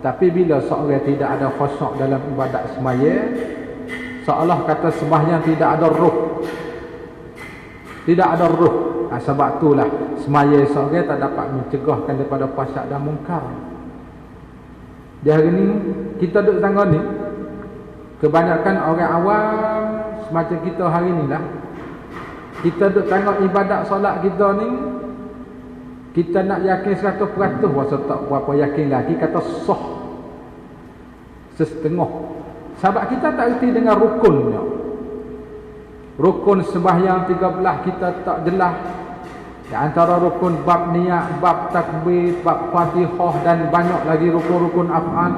tapi bila seorang tidak ada khusyuk dalam ibadat semaya, seolah kata sembahyang tidak ada ruh. Tidak ada ruh. Sebab itulah semaya seorang tak dapat mencegahkan daripada fahsyat dan mungkar. Di hari ni kita duduk tangga ni, kebanyakan orang awam semacam kita hari ni lah, kita duduk tengok ibadat solat kita ni, kita nak yakin 100%, wasa tak berapa yakin lagi kata sah setengah. Sebab kita tak erti dengan rukunnya. Rukun sembahyang 13 kita tak jelas. Di antara rukun bab niat, bab takbir, bab Fatihah dan banyak lagi rukun-rukun af'al.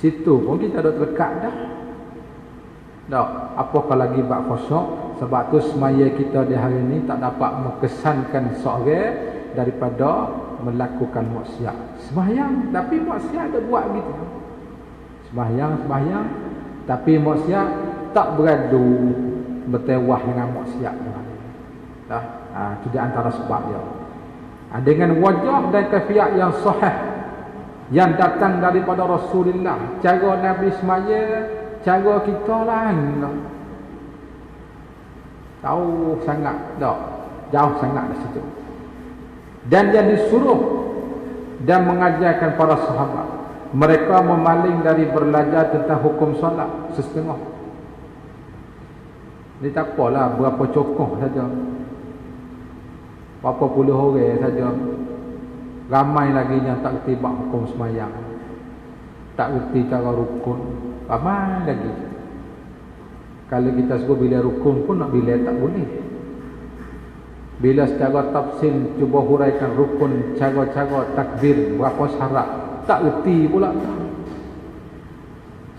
Situ pun kita dah terdekat dah. Tak, apakah lagi bab khusyuk? Sebab tu semaya kita di hari ini tak dapat mengesankan seorang daripada melakukan maksiat. Sembahyang tapi maksiat ada buat gitu. Sembahyang tapi maksiat tak beradu, bertewah dengan maksiat. Dah. Itu di antara sebab dia. Dengan wajah dan kaifiat yang sahih yang datang daripada Rasulullah, cara Nabi semaya, cara kita lain. Tahu sangat tak? Jauh sangat dari situ. Dan yang disuruh dan mengajarkan para sahabat, mereka memaling dari belajar tentang hukum solat setengah. Ini tak apalah, berapa cokoh saja, berapa puluh orang saja. Ramai lagi yang tak kerti bab hukum semayang, tak kerti cara rukun, ramai lagi. Kalau kita sebut bila rukun pun nak bila tak boleh. Bila secara tafsir cuba huraikan rukun, cara-cara takbir, berapa syarat, tak kerti pula.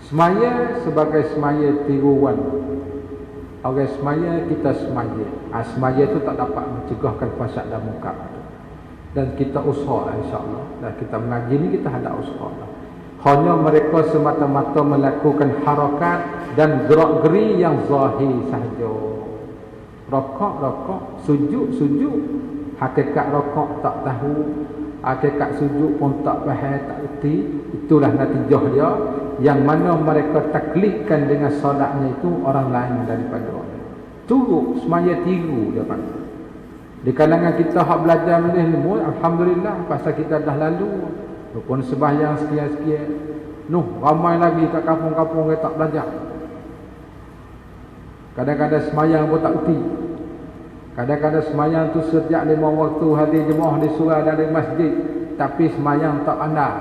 Semaya sebagai semaya tiruan. Orang semaya, kita semaya. Semaya itu tak dapat mencegahkan fahsyat dan mungkar. Dan kita usaha insya-Allah. Dan kita mengaji ni kita ada usaha. Hanya mereka semata-mata melakukan harakat dan gerak-geri yang zahir sahaja. Rokok, sujud. Hakikat rokok tak tahu. hakikat sujud pun tak faham, tak erti. Itulah natijah dia, yang mana mereka taklidkan dengan solatnya itu orang lain daripada orang. Turut semaya tiru dia panggil. Di kalangan kita hak belajar ilmu, alhamdulillah, pasal kita dah lalu rukun sembahyang sekian-sekian. Ramai lagi kat kampung-kampung yang tak belajar. Kadang-kadang semayang pun tak erti. Kadang-kadang semayang tu setiap 5 waktu hadir jemaah disuruh dari masjid, tapi semayang tak pandai.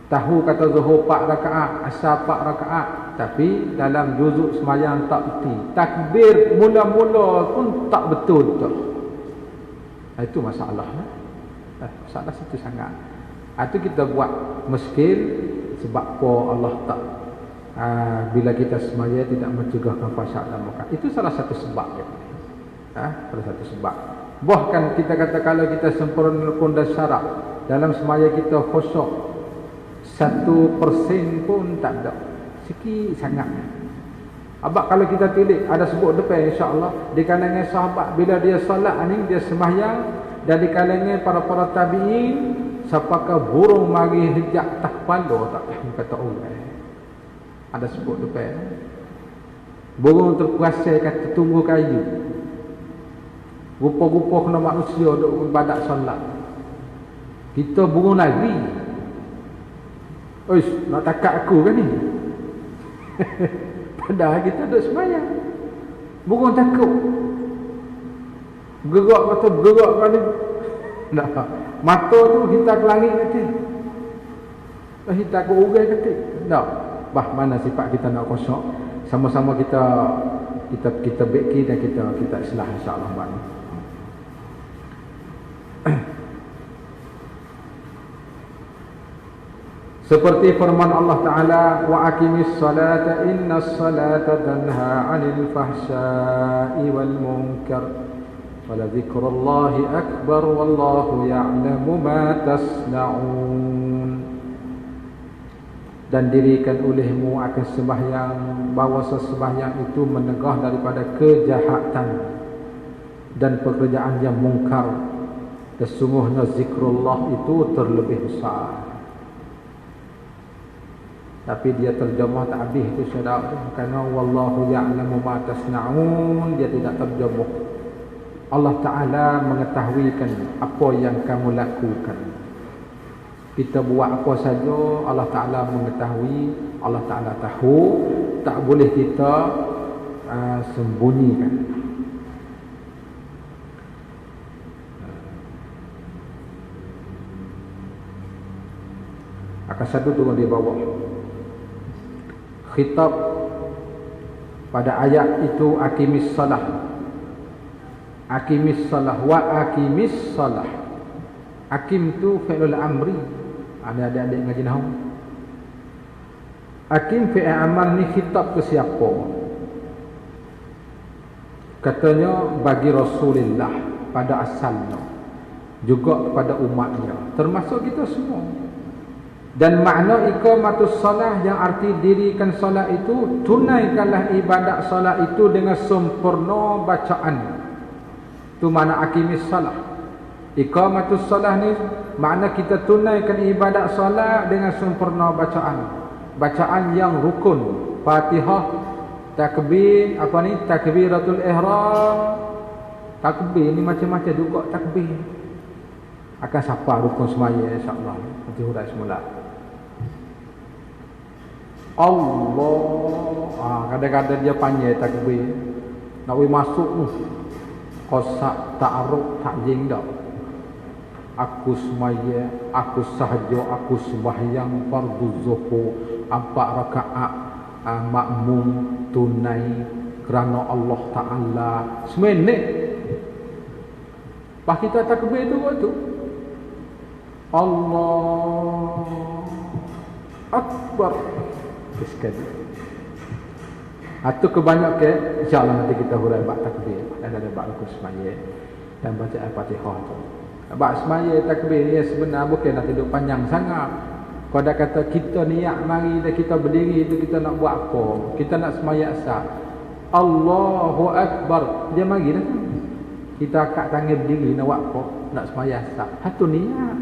Tahu kata zuhur 4 rakaat, asar 4 rakaat, tapi dalam juzuk semayang tak erti. Takbir mula-mula pun tak betul tu. Itu masalah. Masalah situ sangat. Itu kita buat muskil sebab apa Allah tak bila kita semaya tidak mencegahkan fasyak dan munkar. Itu salah satu sebab dia. Salah satu sebab. Bahkan kita kata kalau kita sempurna rukun dan syarat dalam semaya kita khusyuk 1% pun tak ada. Sikit sangat. Abang kalau kita tilik ada sebut depan insya-Allah di kalangan sahabat bila dia solat ni dia sembahyang, dan di kalangan para tabi'in siapakah burung mari hejak tak kepala tak kata orang. Ada sebut depan. Burung terperasan kata tunggu kayu. Rupa-rupa kena manusia duk ibadat solat. Kita burung lari. Nak takak aku kan ni? Padahal kita duduk sembahyang. Burung takut. Gerak kata bergerak kan ni. Mata tu kita ke langit kata. Kita ke urai kata. Tak. Mana sifat kita nak kosong. Sama-sama kita beki dan kita islah insya-Allah bani. Seperti firman Allah Ta'ala, wa aqimis salata innas salata tanha 'anil fahsya'i wal munkar wa la dzikrullahi akbar wallahu ya'lamu ma tasna'un. Dan dirikan olehmu akan sembahyang, bahawa sembahyang itu menegah daripada kejahatan dan pekerjaan yang mungkar. Sesungguhnya zikrullah itu terlebih besar. Tapi dia terjemah tak habis itu saudara, kerana wallahu ya'lamu ma tasna'un, dia tidak terjemah. Allah Ta'ala mengetahuikan apa yang kamu lakukan. Kita buat apa saja Allah Ta'ala mengetahui, Allah Ta'ala tahu, tak boleh kita sembunyikan. Akan satu turun di bawah. Khitab pada ayat itu aqimis salah. Aqimis salah wa aqimis salah. Aqim tu fi'lul amri. Ada adik-adik ngaji nahwu. Aqim fi'il amal ni khitab ke siapa? Katanya bagi Rasulullah pada asalnya, juga kepada umatnya, termasuk kita semua. Dan makna iqamatus solah yang arti dirikan solat itu, tunaikanlah ibadat solat itu dengan sempurna bacaan. Itu makna aqimis solah. Iqamatus solah ni makna kita tunaikan ibadat solat dengan sempurna bacaan. Bacaan yang rukun, Fatihah, takbir, takbiratul ihram. Takbir ni macam-macam juga takbir. Akan sapa rukun semaya insya-Allah. Nanti hurai semula. Allah, kadang-kadang dia panjang takbir. Nak masuk tu qasak ta'aruf ta'jing dak. Aku semaya, aku sahaja, aku sembahyang fardu zuhur 4 rakaat makmum tunai kerana Allah Ta'ala. Seminit pas kita takbir tu waktu Allah Akbar sekali. Atau kebanyakan insya-Allah nanti kita hurai bab takbir dan ada bab rukun semaya dan baca Al-Fatihah tu. Bab semaya takbir ni sebenarnya bukan nak duduk panjang sangat. Kalau dah kata kita niat mari dan kita berdiri itu kita nak buat apa? Kita nak semaya asar. Allahu Akbar. Dia mari dah. Kita angkat tangan berdiri nak buat apa? nak sembahyang sah. Satu niat.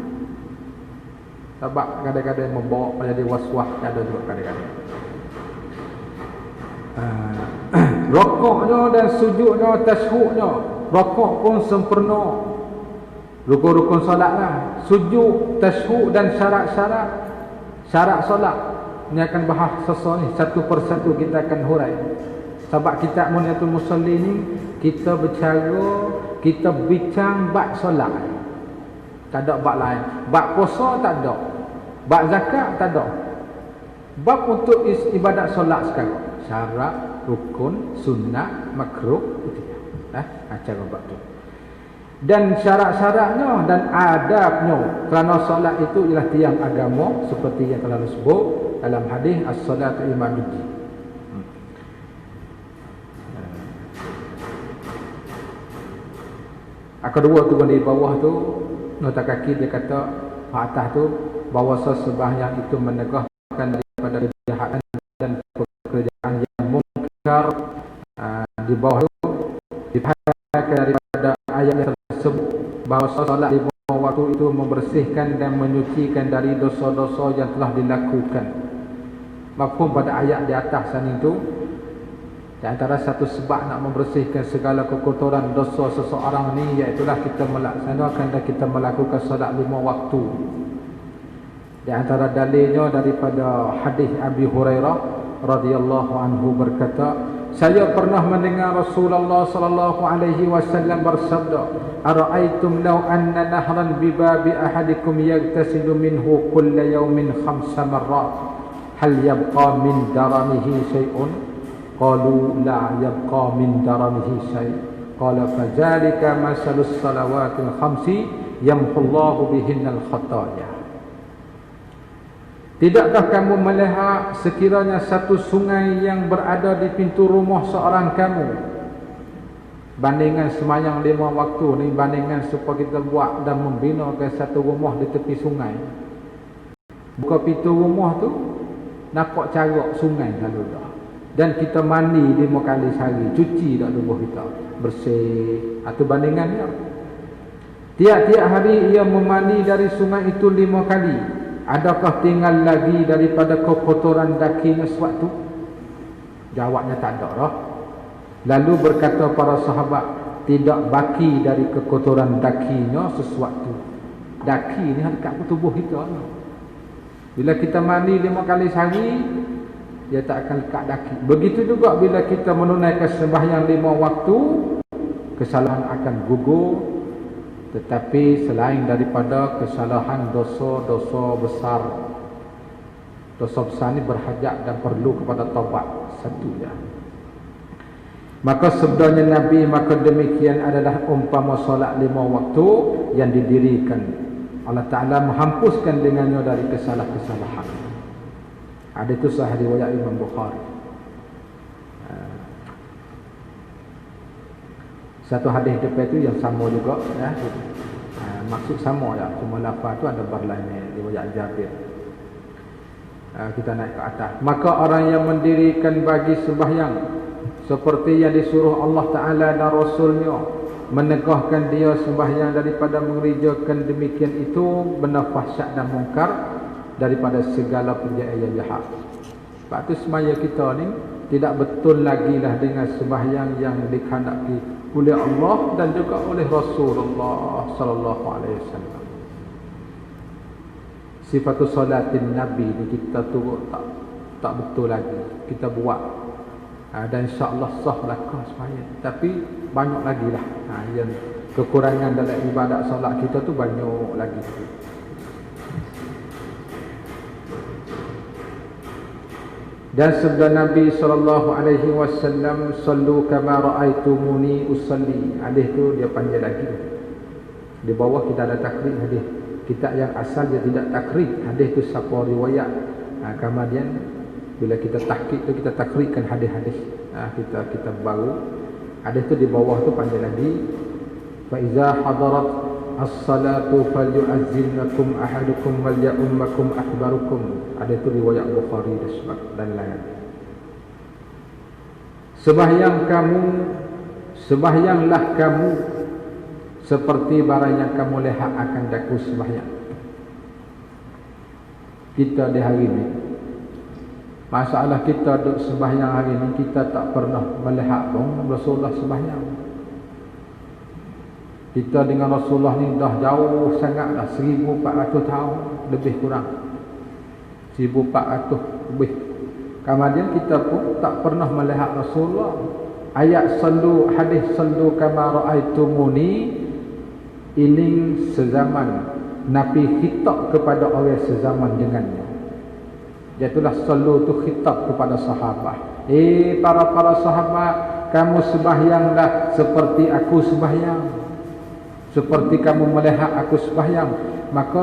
Sebab kadang-kadang membawa pada waswas ada juga kadang-kadang. Rokoknya dan sujudnya, tasyahudnya, rokok pun sempurna. Rukun-rukun solatlah, sujud, tasyahud dan syarat solat. Ini akan bahas sesuatu ni satu persatu kita akan hurai. Sebab kitab Muniatul Musalli ni kita bercara, kita bincang bab solat. Tak ada bab lain. Bab puasa tak ada. Bab zakat tak ada. Bab untuk ibadat solat sekarang. Syarat, rukun, sunnah, makruh, itu ya. Cara bab tu. Dan syarat-syaratnya dan adabnya kerana solat itu ialah tiang agama seperti yang telah disebut dalam hadis as-salatu imaduddin. Kedua tu di bawah tu nota kaki dia kata atas tu bahawa sembahyang itu menegahkan daripada kejahatan dan pekerjaan yang mungkar. Di bawah tu dipakai daripada ayat yang tersebut bahawa solat di bawah waktu itu membersihkan dan menyucikan dari dosa-dosa yang telah dilakukan. Mafhum pada ayat di atas sana itu, di antara satu sebab nak membersihkan segala kekotoran dosa seseorang ni, iaitulah kita melaksanakan dan kita melakukan solat 5 waktu. Di antara dalilnya daripada hadis Abi Hurairah radhiyallahu anhu berkata, saya pernah mendengar Rasulullah sallallahu alaihi wasallam bersabda, "Ara'aitum law anna nahran bi babi ahadikum yaghtasilu minhu kulla yawmin 5 marrat, hal yabqa min daranihi shay'un?" Qalu la yabqa min daranihi shay'. Qala fadzalika masalus salawatil khamsi yamhullahu bihinnal khataya. Tidakkah kamu melihat sekiranya satu sungai yang berada di pintu rumah seorang kamu, bandingan semayang 5 waktu ni, bandingan supaya kita buat dan membinakan satu rumah di tepi sungai. Buka pintu rumah tu, nampak caruk sungai lalu dah. Dan kita mandi 5 kali sehari, cuci dah tubuh kita bersih. Itu bandingannya. Tiap-tiap hari ia memandi dari sungai itu 5 kali. Adakah tinggal lagi daripada kekotoran dakinya sewaktu? Jawabnya tak ada lah. Lalu berkata para sahabat, tidak baki dari kekotoran dakinya sesuatu. Daki ni dekat tubuh kita. Bila kita mandi 5 kali sehari, dia tak akan lekat daki. Begitu juga bila kita menunaikan sembahyang 5 waktu, kesalahan akan gugur. Tetapi selain daripada kesalahan dosa-dosa besar, dosa besar ni berhajat dan perlu kepada taubat satu ya. Maka sebenarnya Nabi, maka demikian adalah umpama solat 5 waktu yang didirikan. Allah Ta'ala menghapuskan dengannya dari kesalahan-kesalahan. Ada itu sahih riwayat Imam Bukhari. Satu hadis depan itu yang sama juga ya. Maksud sama ya, cuma lafaz tu ada berlain riwayat Jabir. Kita naik ke atas. Maka orang yang mendirikan bagi sembahyang seperti yang disuruh Allah Ta'ala dan Rasulnya, menegahkan dia sembahyang daripada mengerjakan demikian itu benar fahsyat dan mungkar daripada segala perjalanan yang jahat. Sebab tu semaya kita ni tidak betul lagi lah dengan sembahyang yang dikehendaki oleh Allah dan juga oleh Rasulullah sallallahu alaihi wasallam. Sifat salatin Nabi ni kita turut tak betul lagi. Kita buat dan insya-Allah sah belaka sembahyang. Tapi banyak lagi lah yang kekurangan dalam ibadat solat kita tu banyak lagi. Dan sabda Nabi sallallahu alaihi wasallam, "Sallu kama raaitumuni usalli." Hadis tu dia panjang lagi. Di bawah kita ada takrib hadis. Kitab yang asal dia tidak takrib. Hadis tu siapa riwayat. Kemudian bila kita tahqiq tu kita takribkan hadis-hadis. Kita baru. Hadis tu di bawah tu panjang lagi. Fa iza hadarat as-salatu falyu'azzinnakum ahadukum wal ya'ummakum akbarukum. Ada itu riwayat Bukhari dan lain. Sembahyanglah kamu seperti barang yang kamu lihat akan daku sembahyang. Kita di hari ini, masalah kita duduk sembahyang hari ini, kita tak pernah melihat pun Rasulullah sembahyang. Kita dengan Rasulullah ni dah jauh sangat dah, 1400 tahun lebih kurang, 1400 lebih. Kemudian kita pun tak pernah melihat Rasulullah. Ayat sallu, hadis sallu kama ra'aitumuni, ini sezaman Nabi khitab kepada orang sezaman dengannya. Iaitulah sallu tu khitab kepada sahabat. Para sahabat, kamu sembahyanglah seperti aku sembahyang, seperti kamu melihat aku sembahyang. Maka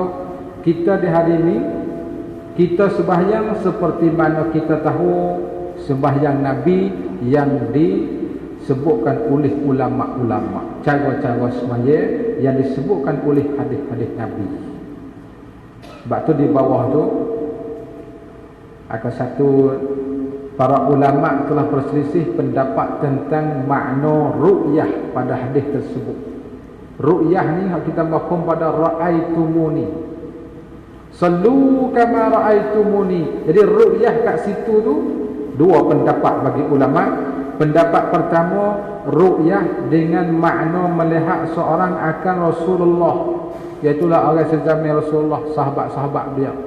kita di hari ini, kita sembahyang seperti mana kita tahu sembahyang Nabi yang disebutkan oleh ulama-ulama, cara-cara semaya yang disebutkan oleh hadis-hadis Nabi. Sebab tu di bawah tu akan satu, para ulama telah berselisih pendapat tentang makna ru'yah pada hadis tersebut. Ru'yah ni kita mafhum pada ra'aitumuni, sallu kama ra'aitumuni. Jadi ru'yah kat situ tu dua pendapat bagi ulama. Pendapat pertama, ru'yah dengan makna melihat seorang akan Rasulullah, iaitulah orang sezaman Rasulullah, sahabat-sahabat beliau.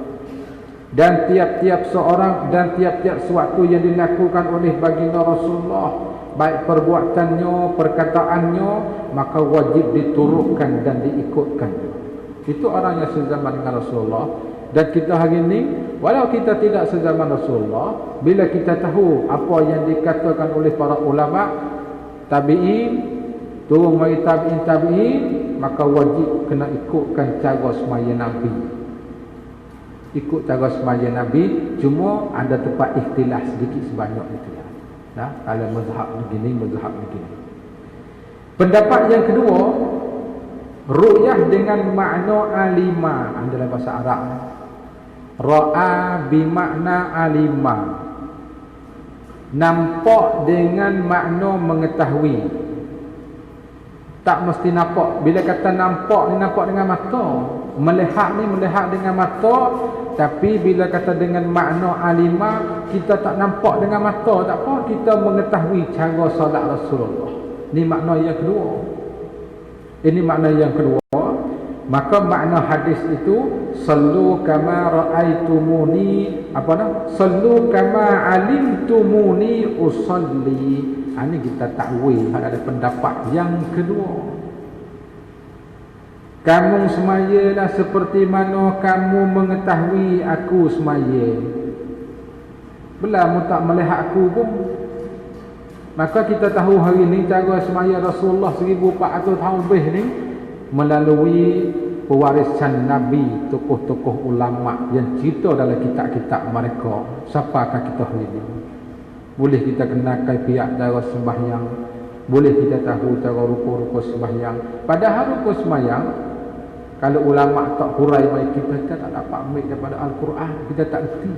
Dan tiap-tiap seorang dan tiap-tiap sesuatu yang dilakukan oleh baginda Rasulullah, baik perbuatannya, perkataannya, maka wajib diturutkan dan diikutkan. Itu orang yang sezaman dengan Rasulullah. Dan kita hari ini, walau kita tidak sezaman Rasulullah, bila kita tahu apa yang dikatakan oleh para ulama, tabi'in, turun mai tabi'in, maka wajib kena ikutkan cara semaya Nabi. Ikut cara semaya Nabi, cuma ada tempat ikhtilaf sedikit sebanyak itu ya. Nah, kalau mazhab begini, mazhab begini. Pendapat yang kedua, ru'yah dengan makna alima dalam bahasa Arab. Ra'a bimakna alima, nampak dengan makna mengetahui. Tak mesti nampak. Bila kata nampak ni, nampak dengan mata. Melihat ni melihat dengan mata. Tapi bila kata dengan makna alima, kita tak nampak dengan mata, tak apa, kita mengetahui cara solat Rasulullah. Ini makna yang kedua. Ini makna yang kedua. Maka makna hadis itu, sallu kama ra'aitumuni, apa dah? Sallu kama alimtumuni usalli. Ini kita takwil, ada pendapat yang kedua. Kamu semayalah seperti mana kamu mengetahui aku semaya. Bila tak melihat aku pun, maka kita tahu hari ini cara semaya Rasulullah 1400 tahun lebih ni melalui pewarisan Nabi, tokoh-tokoh ulama yang cerita dalam kitab-kitab mereka. Siapakah kita hari ini? Boleh kita kenalkan pihak cara sembahyang, boleh kita tahu cara rupa-rupa sembahyang. Padahal rupa sembahyang, kalau ulama tak hurai baik kita tak dapat ambil daripada Al-Quran. Kita tak erti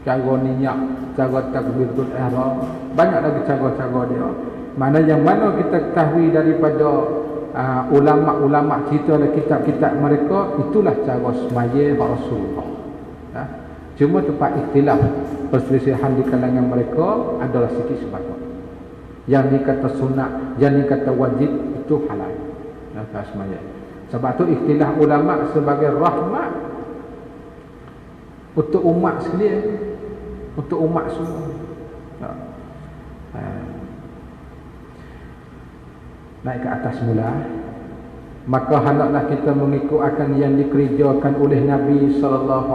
cara niat, cara takbiratul ihram, banyak lagi cara-cara dia. Mana yang mana kita ketahui daripada ulama-ulama cerita dalam kitab-kitab mereka, itulah cara semaya Rasulullah. Cuma tempat ikhtilaf, perselisihan di kalangan mereka adalah sikit sebanyak. Yang dikata sunat, yang dikata wajib, itu halal. Semaya. Sebab tu ikhtilaf ulama sebagai rahmat untuk umat sekalian, untuk umat semua. Naik ke atas mula, maka hendaklah kita mengikut akan yang dikerjakan oleh Nabi SAW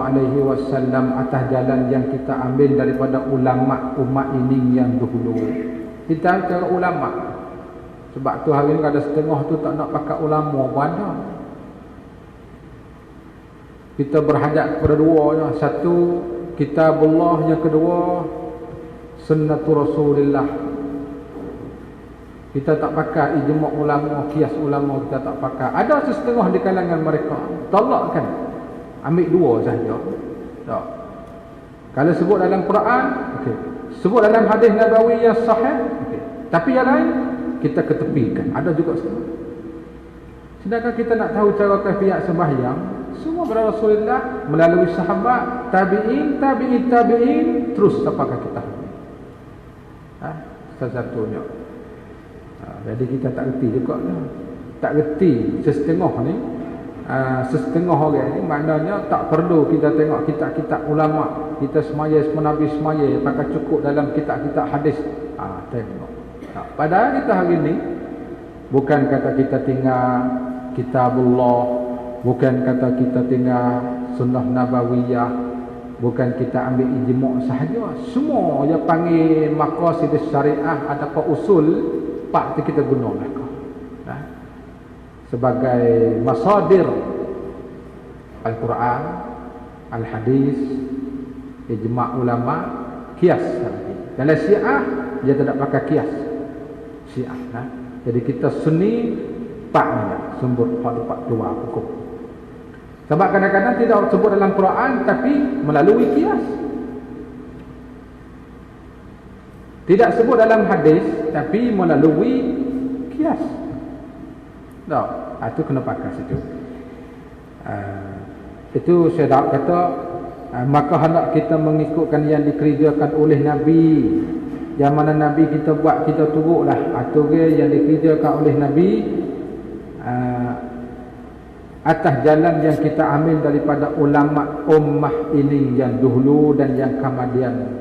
atas jalan yang kita ambil daripada ulama umat ini yang dahulu. Kita cara ulama. Sebab tu hari ni ada setengah tu tak nak pakai ulama pun ada. Kita berhadap kepada dua, satu kitabullah, yang kedua sunnatul Rasulillah. Kita tak pakai ijma' ulama, kias ulama, kita tak pakai. Ada setengah di kalangan mereka tolakkan, ambil dua sahaja. Tak. Kalau sebut dalam Quran, okey. Sebut dalam hadis Nabawi yang sahih, okey. Tapi yang lain kita ketepikan. Ada juga setengah. Sedangkan kita nak tahu cara kaifiat sembahyang, semua pada Rasulullah melalui sahabat, tabi'in, terus sampai kita. Satu-satunya. Jadi kita tak reti juga lah. Tak reti setengah ni. Setengah orang ni maknanya tak perlu kita tengok kitab-kitab ulama, kita semaya Nabi semaya pakai cukup dalam kitab-kitab hadis. Tengok. Padahal kita hari ni bukan kata kita tinggal kitabullah, bukan kata kita tinggal sunnah nabawiyah, bukan kita ambil ijma' sahaja. Semua yang panggil maqasid syariah ataupun usul pak kita gunalah sebagai masadir Al-Quran, Al-Hadis, ijma' ulama, kias. Dalam Syiah dia tidak pakai kias. Syiah. Jadi kita sunni pak sumber hak keluar hukum. Sebab kadang-kadang tidak sebut dalam Quran tapi melalui kias. Tidak sebut dalam hadis tapi melalui kias. Itu kena pakai situ. Itu saya dah kata maka hendak kita mengikutkan yang dikerjakan oleh Nabi. Yang mana Nabi kita buat, kita turutlah. Atau yang dikerjakan oleh Nabi atas jalan yang kita ambil daripada ulama ummah ini yang dahulu dan yang kemudian,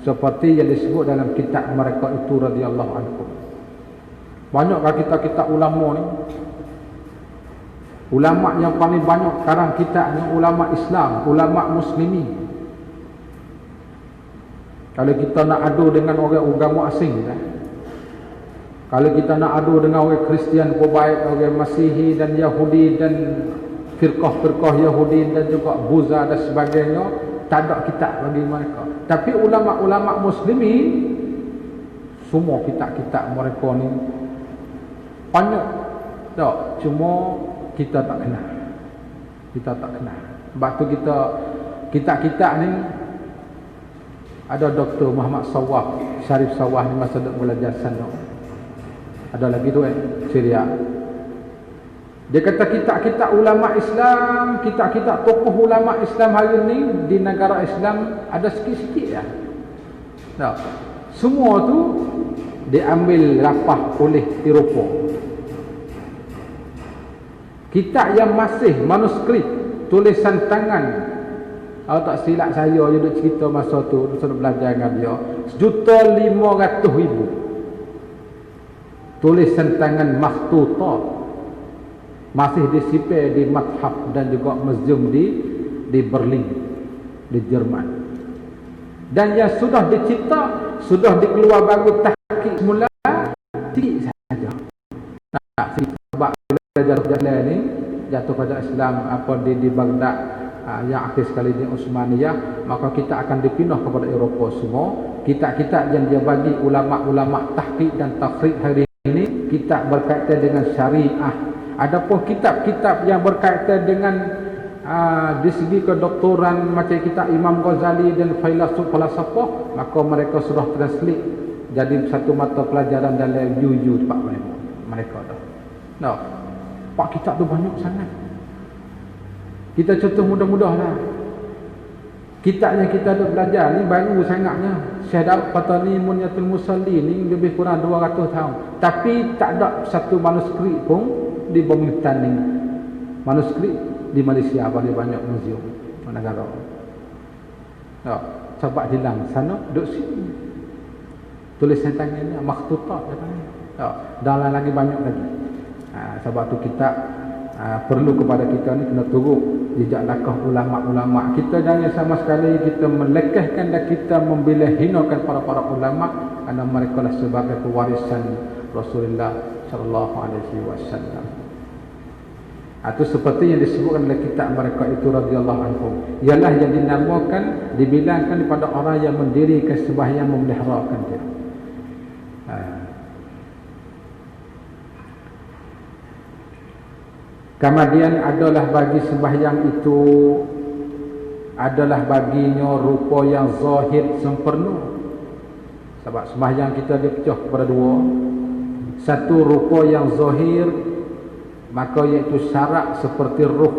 seperti yang disebut dalam kitab mereka itu radhiyallahu anhum. Banyakkah kita ulama ni? Ulama yang paling banyak sekarang kitabnya ulama Islam, ulama muslimin. Kalau kita nak adu dengan orang agama asing kalau kita nak adu dengan orang Kristian baik, orang Masihi dan Yahudi dan firqah-firqah Yahudi dan juga Buza dan sebagainya, tak ada kitab bagi mereka. Tapi ulama-ulama muslimin semua kitab-kitab mereka ni banyak. Tak, cuma kita tak kenal. Kita tak kenal. Sebab tu kitab-kitab ni ada Dr. Muhammad Sawah, Syarif Sawah ni masa duk belajar sana. Ada lagi tu Syria. Dia kata kitab-kitab ulama Islam, kitab-kitab tokoh ulama Islam hari ni di negara Islam ada sikit-sikit ya. Tak. Semua tu diambil rapah oleh Eropah. Kitab yang masih manuskrip, tulisan tangan, kalau tak silap saya dia duk cerita masa tu saya belajar dengan dia, 1,500,000 tulisan tangan makhtutat masih disipir di Mathaf dan juga museum di Berlin, di Jerman. Dan yang sudah dicetak, sudah dikeluar baru tahqiq semula sikit saja. Sebab jatuh ni jatuh pada Islam apa di Baghdad yang akhir sekali di Utsmaniyah, maka kita akan dipindah kepada Eropah semua. Kitab-kitab yang dia bagi ulama-ulama tahqiq dan tafsir hari ini, kitab berkaitan dengan syariah. Adapun kitab-kitab yang berkaitan dengan di segi kedoktoran macam kitab Imam Ghazali dan falsafah, maka mereka sudah translate jadi satu mata pelajaran dalam UU tempat mereka dah. No. Pak kitab tu banyak sangat. Kita contoh mudah-mudahlah. Kitab yang kita ada belajar ni baru sangatnya. Syahadat Fatani Munyatul Musalli ni lebih kurang 200 tahun. Tapi tak ada satu manuskrip pun di Bangladesh ni. Manuskrip di Malaysia paling banyak museum negara. Ya, sebab hilang sana duduk sini. Tulisan tangannya makhtutat katanya. Ya, dalam lagi banyak lagi. Sebab tu kita perlu kepada kita ni kena turut jejak langkah ulama-ulama. Kita jangan sama sekali kita melekehkan dan kita membela hinakan para ulama, kerana mereka lah sebagai pewarisan Rasulullah sallallahu alaihi wasallam. Itu seperti yang disebutkan dalam kitab mereka itu radhiyallahu anhum, ialah yang dinamakan, dibilangkan kepada orang yang mendirikan sembahyang, memeliharakan dia. Kemudian adalah bagi sembahyang itu adalah baginya rupa yang zahir sempurna. Sebab sembahyang kita dia pecah kepada dua. Satu rupa yang zahir maka iaitu syarat seperti ruh.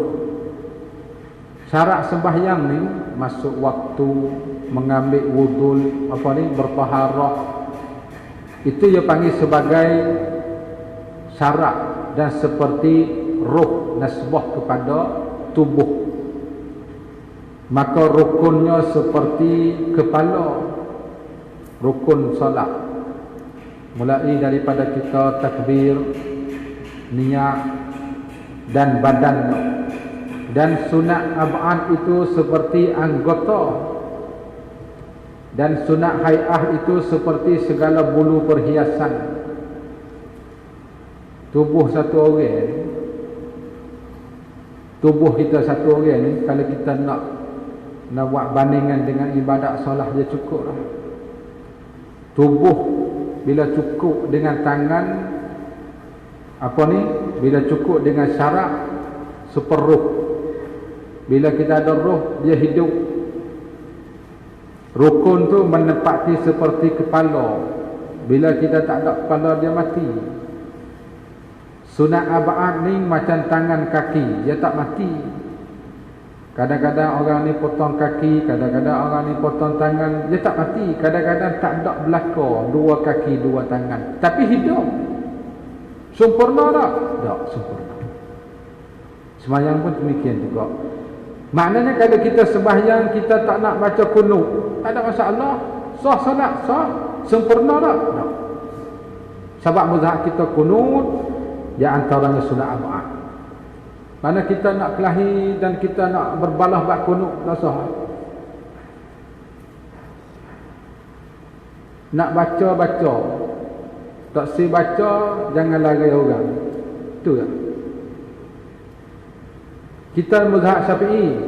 Syarat sembahyang ni masuk waktu, mengambil wudul, bertaharah, itu ia panggil sebagai syarat dan seperti ruh nasbah kepada tubuh. Maka rukunnya seperti kepala, rukun solat, mulai daripada kita takbir, niat dan badan. Dan sunat ab'ad itu seperti anggota, dan sunat hai'ah itu seperti segala bulu perhiasan. Tubuh satu orang ni, tubuh kita satu orang ni, kalau kita nak buat bandingan dengan ibadat solat, dia cukup lah. Tubuh bila cukup dengan tangan, bila cukup dengan syarat seperuh. Bila kita ada roh, dia hidup. Rukun tu menepati seperti kepala. Bila kita tak ada kepala, dia mati. Sunat ab'ad ni macam tangan kaki, dia tak mati. Kadang-kadang orang ni potong kaki, kadang-kadang orang ni potong tangan, dia tak mati. Kadang-kadang tak ada belaka, dua kaki, dua tangan, tapi hidup. Sempurna tak? Tak sempurna. Sembahyang pun demikian juga. Maknanya kalau kita sembahyang, kita tak nak baca kunut, tak ada masalah. Sah salat, sah. Sempurna tak? Tak. Sebab mazhab kita kunut, dia antaranya sunat ab'ad. Mana kita nak kelahi dan kita nak berbalah bak kunut, tak sah. Nak baca-baca, tak si baca, jangan lari orang. Itu kan? Kita mazhab Syafi'i,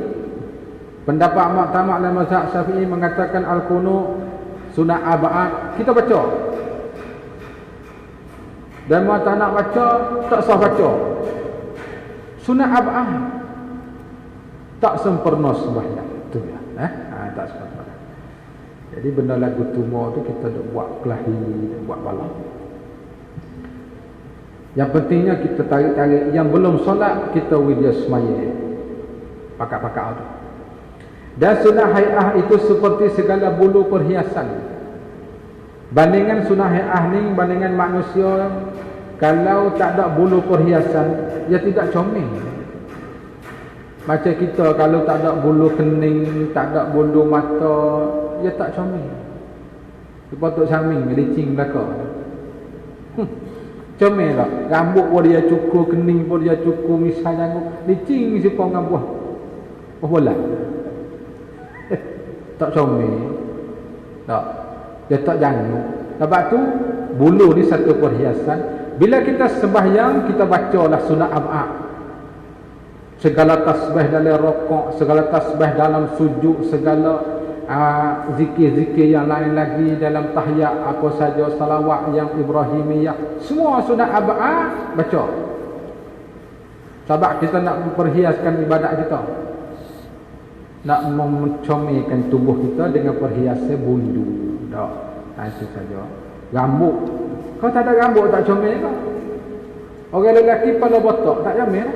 pendapat muktamad dalam mazhab Syafi'i mengatakan al-qunut sunat ab'ad, kita baca. Dan mau tak nak baca, tak sah baca. Sunat ab'ad tak sempurna sembahyang. Itu ya. Tak sempurna. Jadi benda lagu tumor tu kita duk buat kelahi, buat balah. Yang pentingnya kita tarik-tarik. Yang belum solat, kita widya semaya, pakat-pakat tu. Dan sunat hai'ah itu seperti segala bulu perhiasan. Bandingan sunat hai'ah ni, bandingan manusia, kalau tak ada bulu perhiasan, dia tidak comel. Macam kita, kalau tak ada bulu kening, tak ada bulu mata, dia tak comel. Dia patut saming, licing belakang. Comel tak? Rambut pun dia cukur, kening pun dia cukur, misalnya licing si pong dengan buah bola. Tak comel. Tak. Dia tak janggut. Sebab tu bulu ni satu perhiasan. Bila kita sembahyang, kita bacalah sunat ab'ad. Segala tasbih dalam rokok, segala tasbih dalam sujud, segala zikir-zikir yang lain lagi dalam tahiyat, apa saja salawat yang Ibrahimiyah, semua sunat ab'ad baca. Sebab kita nak memperhiaskan ibadat kita, nak mencomelkan tubuh kita dengan perhiasan bundu. Tak, itu saja. Rambut, kau tak ada rambut tak comel tak? Orang lelaki pada botak tak comel.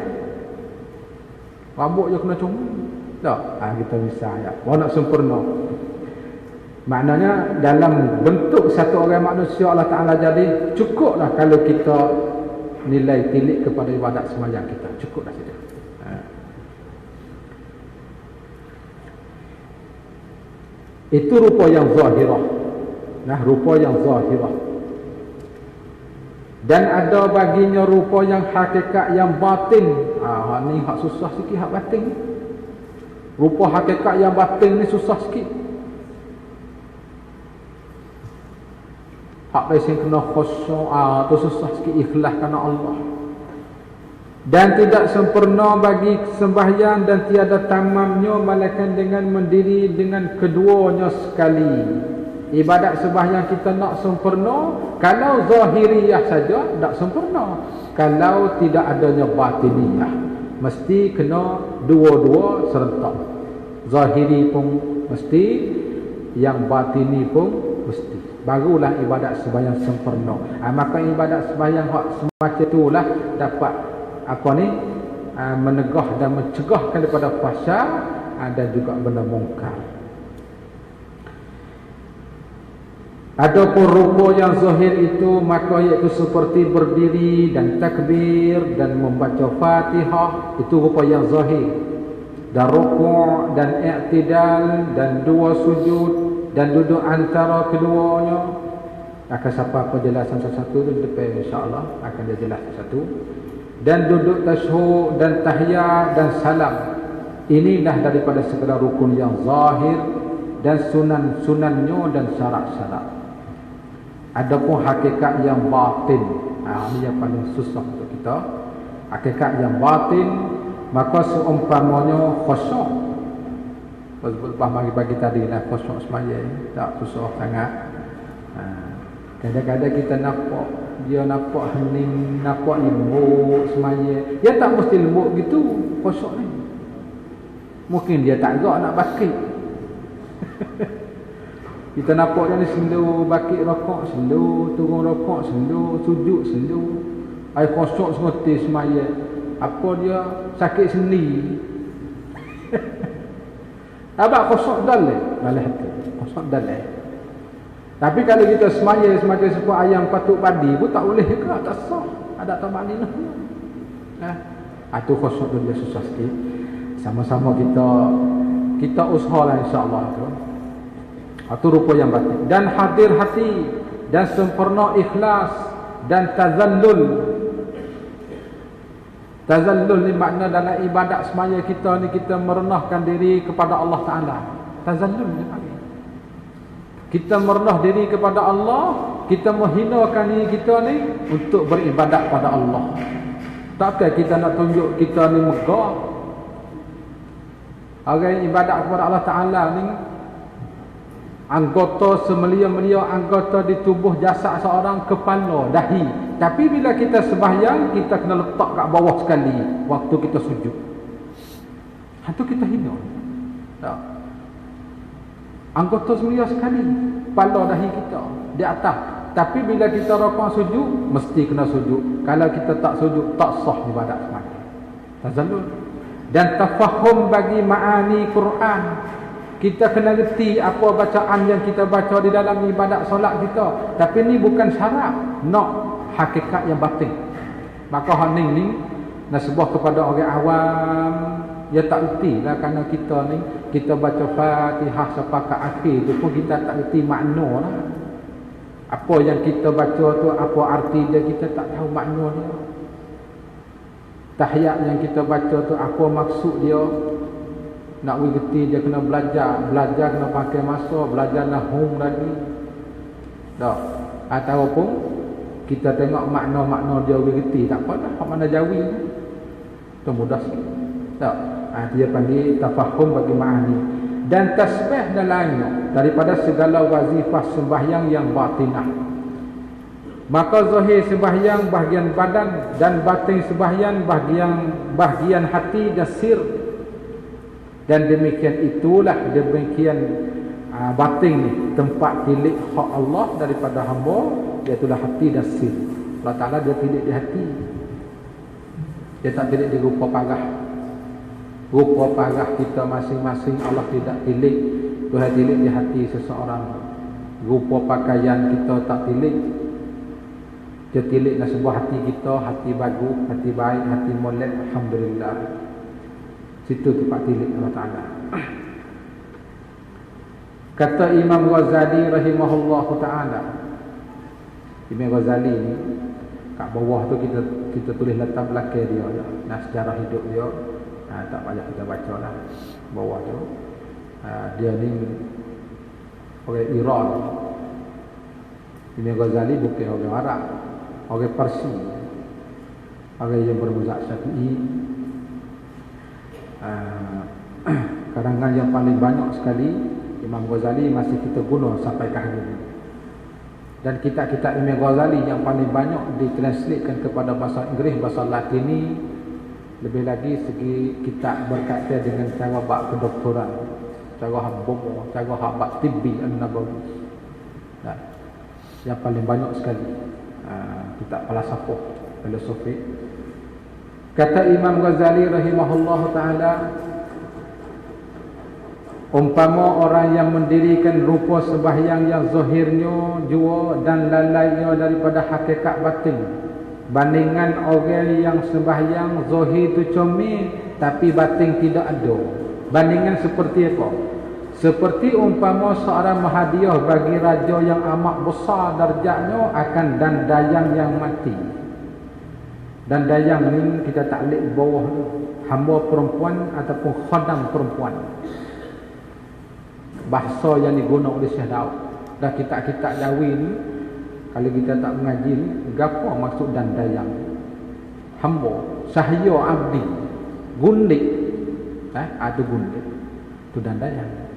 Rambut je kena comel. Tak, kita bisa ya. Mau nak sempurna. Maknanya dalam bentuk satu orang manusia Allah Ta'ala jadi, cukuplah kalau kita nilai tilik kepada ibadat sembahyang kita. Cukuplah saja. Itu rupa yang zahirah. Rupa yang zahirah. Dan ada baginya rupa yang hakikat, yang batin. Ni hak susah sikit, hak batin. Rupa hakikat yang batin ni susah sikit. Hak biasa kena khusyuk, tu susah sikit, ikhlas kerana Allah. Dan tidak sempurna bagi sembahyang dan tiada tamamnya melainkan dengan mendiri dengan keduanya sekali. Ibadat sembahyang kita nak sempurna, kalau zahiriyah saja tak sempurna. Kalau tidak adanya batiniyah, mesti kena dua-dua serentak. Zahiri pun mesti, yang batini pun mesti. Barulah ibadat sembahyang sempurna. Maka ibadat sembahyang hak semacam itulah dapat menegah dan mencegahkan daripada fahsya dan juga benda mungkar. Adapun ruku yang zahir itu maka iaitu seperti berdiri dan takbir dan membaca Fatihah, itu rupa yang zahir. Dan ruku' dan i'tidal dan dua sujud dan duduk antara keduanya. Akan siapa penjelasan satu-satu itu depan insya-Allah akan dia jelas satu. Dan duduk tasyahud dan tahiyat dan salam. Inilah daripada segala rukun yang zahir dan sunan-sunannya dan syarat-syarat. Adapun hakikat yang batin, ini yang paling susah untuk kita. Hakikat yang batin, maka seumpamanya khusyuk. Lepas bagi tadi lah khusyuk semaya tak susah sangat. Kadang-kadang kita nampak hening, nampak lembut semaya. Dia tak mesti lembut gitu khusyuk ni. Mungkin dia tak gerak nak bakit. Kita nampak dia ni sendu bakit rokok, sendu turun rokok, sendu sujud, sendu ai khusyuk semati semaya. Apa dia sakit sendi. Abang khusyuk dalam hati. Khusyuk dalam. Tapi kalau kita semaya semacam seperti ayam patuk padi pun tak boleh ke, tak sah. Ada tabaninah. Itu khusyuk tu dia susah sikit. Sama-sama kita usahalah insya-Allah tu. Itu rupa yang batin. Dan hadir hati dan sempurna ikhlas dan tazallul. Tazallul ni makna dalam ibadat semaya kita ni kita merenahkan diri kepada Allah Ta'ala. Tazallul ni panggil. Kita merendah diri kepada Allah, kita menghinakan diri kita ni untuk beribadat pada Allah. Takkan kita nak tunjuk kita ni megah. Orang ibadat kepada Allah Ta'ala ni anggota semelia-melia anggota di tubuh jasad seorang, kepala, dahi. Tapi bila kita sembahyang, kita kena letak kat bawah sekali waktu kita sujud. Itu kita hina. Tak. Anggota semelia sekali, kepala, dahi kita di atas. Tapi bila kita rukuk sujud, mesti kena sujud. Kalau kita tak sujud, tak sah ibadat sembahyang. Tazallul. Dan tafahum bagi ma'ani Quran. Kita kena reti apa bacaan yang kita baca di dalam ibadat solat kita. Tapi ni bukan syarat. Nak hakikat yang batin. Maka hal ni nasbah kepada orang awam, dia tak reti lah kerana kita ni kita baca Fatihah sampai ke akhir tu pun kita tak reti makna lah. Apa yang kita baca tu, apa arti dia, kita tak tahu makna dia. Tahiyat yang kita baca tu, apa maksud dia. Nak mengerti dia kena belajar kena pakai masa, belajar nahum lagi. Tak. Ataupun kita tengok makna-makna dia mengerti, tak apa dah, mana jawi tu mudah sikit. Tak. Dia panggil tafahum bagi ma'ani. Dan tasbih dan lainnya daripada segala wazifah sembahyang yang batinah. Maka zahir sembahyang bahagian badan dan batin sembahyang bahagian hati dan sir. Dan demikian itulah batin ni tempat tilik hak Allah daripada hamba, iaitu hati dan sir. Allah Ta'ala dia tilik di hati. Dia tak tilik di rupa parah. Rupa parah kita masing-masing Allah tidak tilik. Tuhan tilik di hati seseorang. Rupa pakaian kita tak tilik. Dia tilik dalam sebuah hati kita, hati bagus, hati baik, hati molek. Alhamdulillah. Situ tempat tilik Allah Ta'ala. Kata Imam Ghazali rahimahullahu ta'ala. Imam Ghazali ni kat bawah tu kita tulis latar belakang dia, nah sejarah hidup dia. Tak payah kita baca lah bawah tu. Dia ni orang Iran. Imam Ghazali bukan orang Arab, orang Parsi, orang yang bermazhab Syafi'i. Karangan yang paling banyak sekali Imam Ghazali masih kita guna sampai ke hari ini. Dan kitab-kitab Imam Ghazali yang paling banyak ditranslatekan kepada bahasa Inggeris, bahasa Latini. Lebih lagi segi kitab berkaitan dengan cara bab kedoktoran, cara habbo, cara habat tibbi an-nabawi. Yang paling banyak sekali kitab falsafah, filosofi. Kata Imam Ghazali rahimahullah ta'ala, umpama orang yang mendirikan rupa sembahyang yang zahirnya jua dan lalainya daripada hakikat batin, bandingan orang yang sembahyang zahir tu comel tapi batin tidak ada. Bandingan seperti apa? Seperti umpama seorang mahadiah bagi raja yang amat besar darjatnya akan dandayang yang mati. Dandayang ni kita taklid bawah hamba perempuan ataupun khadam perempuan. Bahasa yang digunakan oleh Syekh Daud. Dah kitab-kitab Jawi ni, kalau kita tak mengaji ni, gapo maksud dandayang? Hamba, sahaya abdi, gundik. Ada gundik. Itu dandayang.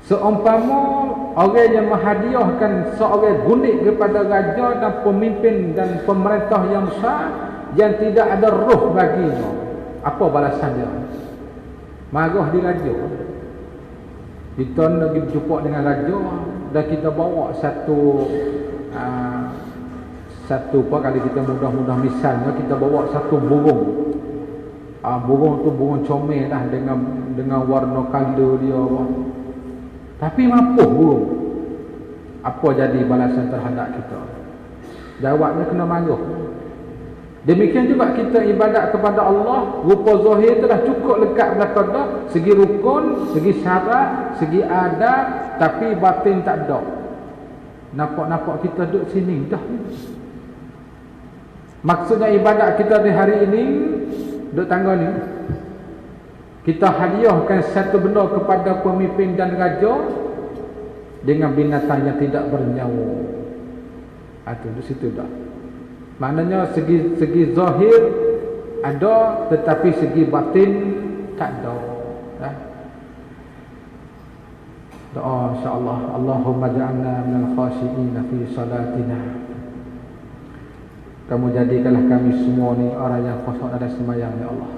Seumpama orang yang menghadiahkan seorang gundik kepada raja dan pemimpin dan pemerintah yang besar yang tidak ada roh baginya, apa balasan dia? Marah di raja. Kita nak pergi berjumpa dengan raja dan kita bawa satu apa, kalau kita mudah-mudah misalnya kita bawa satu burung. Burung tu burung comel lah dengan warna color dia. Tapi mampu burung. Apa jadi balasan terhadap kita? Jawabnya kena marah. Demikian juga kita ibadat kepada Allah, rupa zahir telah cukup lekat belakang dah, segi rukun, segi syarat, segi adab, tapi batin tak ada. Nampak-nampak kita duduk sini dah. Maksudnya ibadat kita di hari ini, duduk tangga ni, kita hadiahkan satu benda kepada pemimpin dan raja dengan binatang yang tidak bernyawa. Itu di situ dah. Maknanya segi zahir ada, tetapi segi batin tak ada. Doa insya-Allah, Allahumma ja'alna minal khashi'in fi salatina. Kamu jadikanlah kami semua ni orang yang khusyuk dalam sembahyang, ya Allah.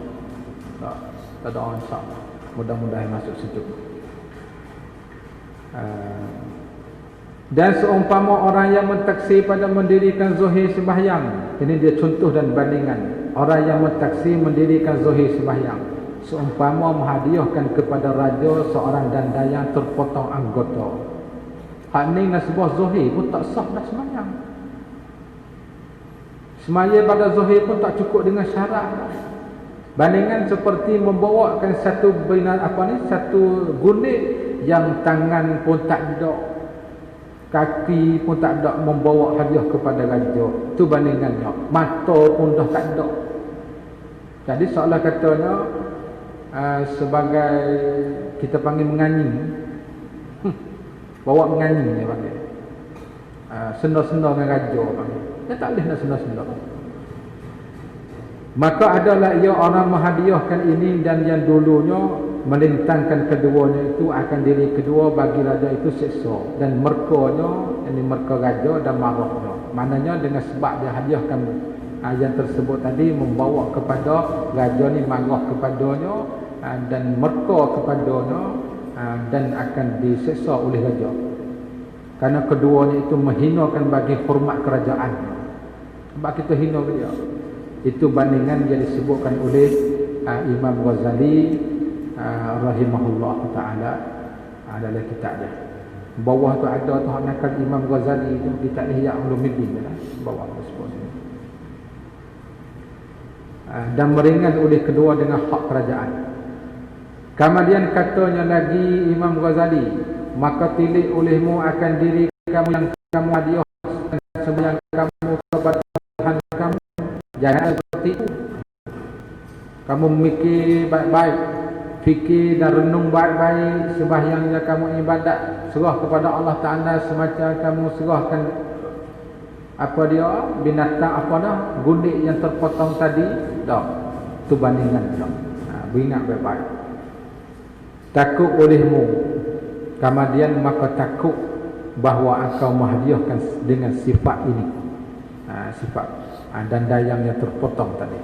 Kita doa insya-Allah, mudah-mudahan masuk situ. Dan seumpama orang yang mentaksir pada mendirikan zahir sembahyang, ini dia contoh dan bandingan. Orang yang mentaksir mendirikan zahir sembahyang, seumpama menghadiahkan kepada raja seorang dandayang terpotong anggota. Hak ni nasbah zahir pun tak sah dah sembahyang. Semaya pada zahir pun tak cukup dengan syarat. Bandingan seperti membawakan satu satu gundik yang tangan pun tak ada, kaki pun tak ada, membawa hadiah kepada raja. Itu bandingannya. Mata pun dah tak ada. Jadi seolah katanya sebagai kita panggil menganying. Bawa menganying dia panggil. Senda-senda dengan raja panggil. Dia tak boleh nak senda-senda. Maka adalah ia orang menghadiahkan ini dan yang dulunya melintangkan keduanya itu akan diri kedua bagi raja itu seksa dan merkanya, ini merka raja dan marahnya. Maknanya dengan sebab dia hadiahkan yang tersebut tadi membawa kepada raja ni marah kepadanya dan merka kepadanya dan akan diseksa oleh raja. Kerana keduanya itu menghinakan bagi hormat kerajaan. Sebab kita hina dia. Itu bandingan yang disebutkan oleh Imam Ghazali rahimahullah ta'ala dalam kitab dia. Bawah tu ada tu nakal Imam Ghazali tu, kitab Ihya Ulumuddin lah, bawah tersebut. Dan meringan oleh kedua dengan hak kerajaan. Kemudian katanya lagi Imam Ghazali, maka tilik olehmu akan diri kamu yang kamu hadiahkan sembahyang kamu kepada Tuhan kamu. Jangan seperti itu. Kamu mikir baik-baik, fikir dan renung baik-baik sembahyang yang kamu ibadat, serah kepada Allah Ta'ala semacam kamu serahkan binatang gundik yang terpotong tadi. Tak, itu bandingan tak. Beringat baik-baik. Takut olehmu, kemudian maka takut bahawa engkau menghadiahkan dengan sifat ini, sifat dan dayang yang terpotong tadi,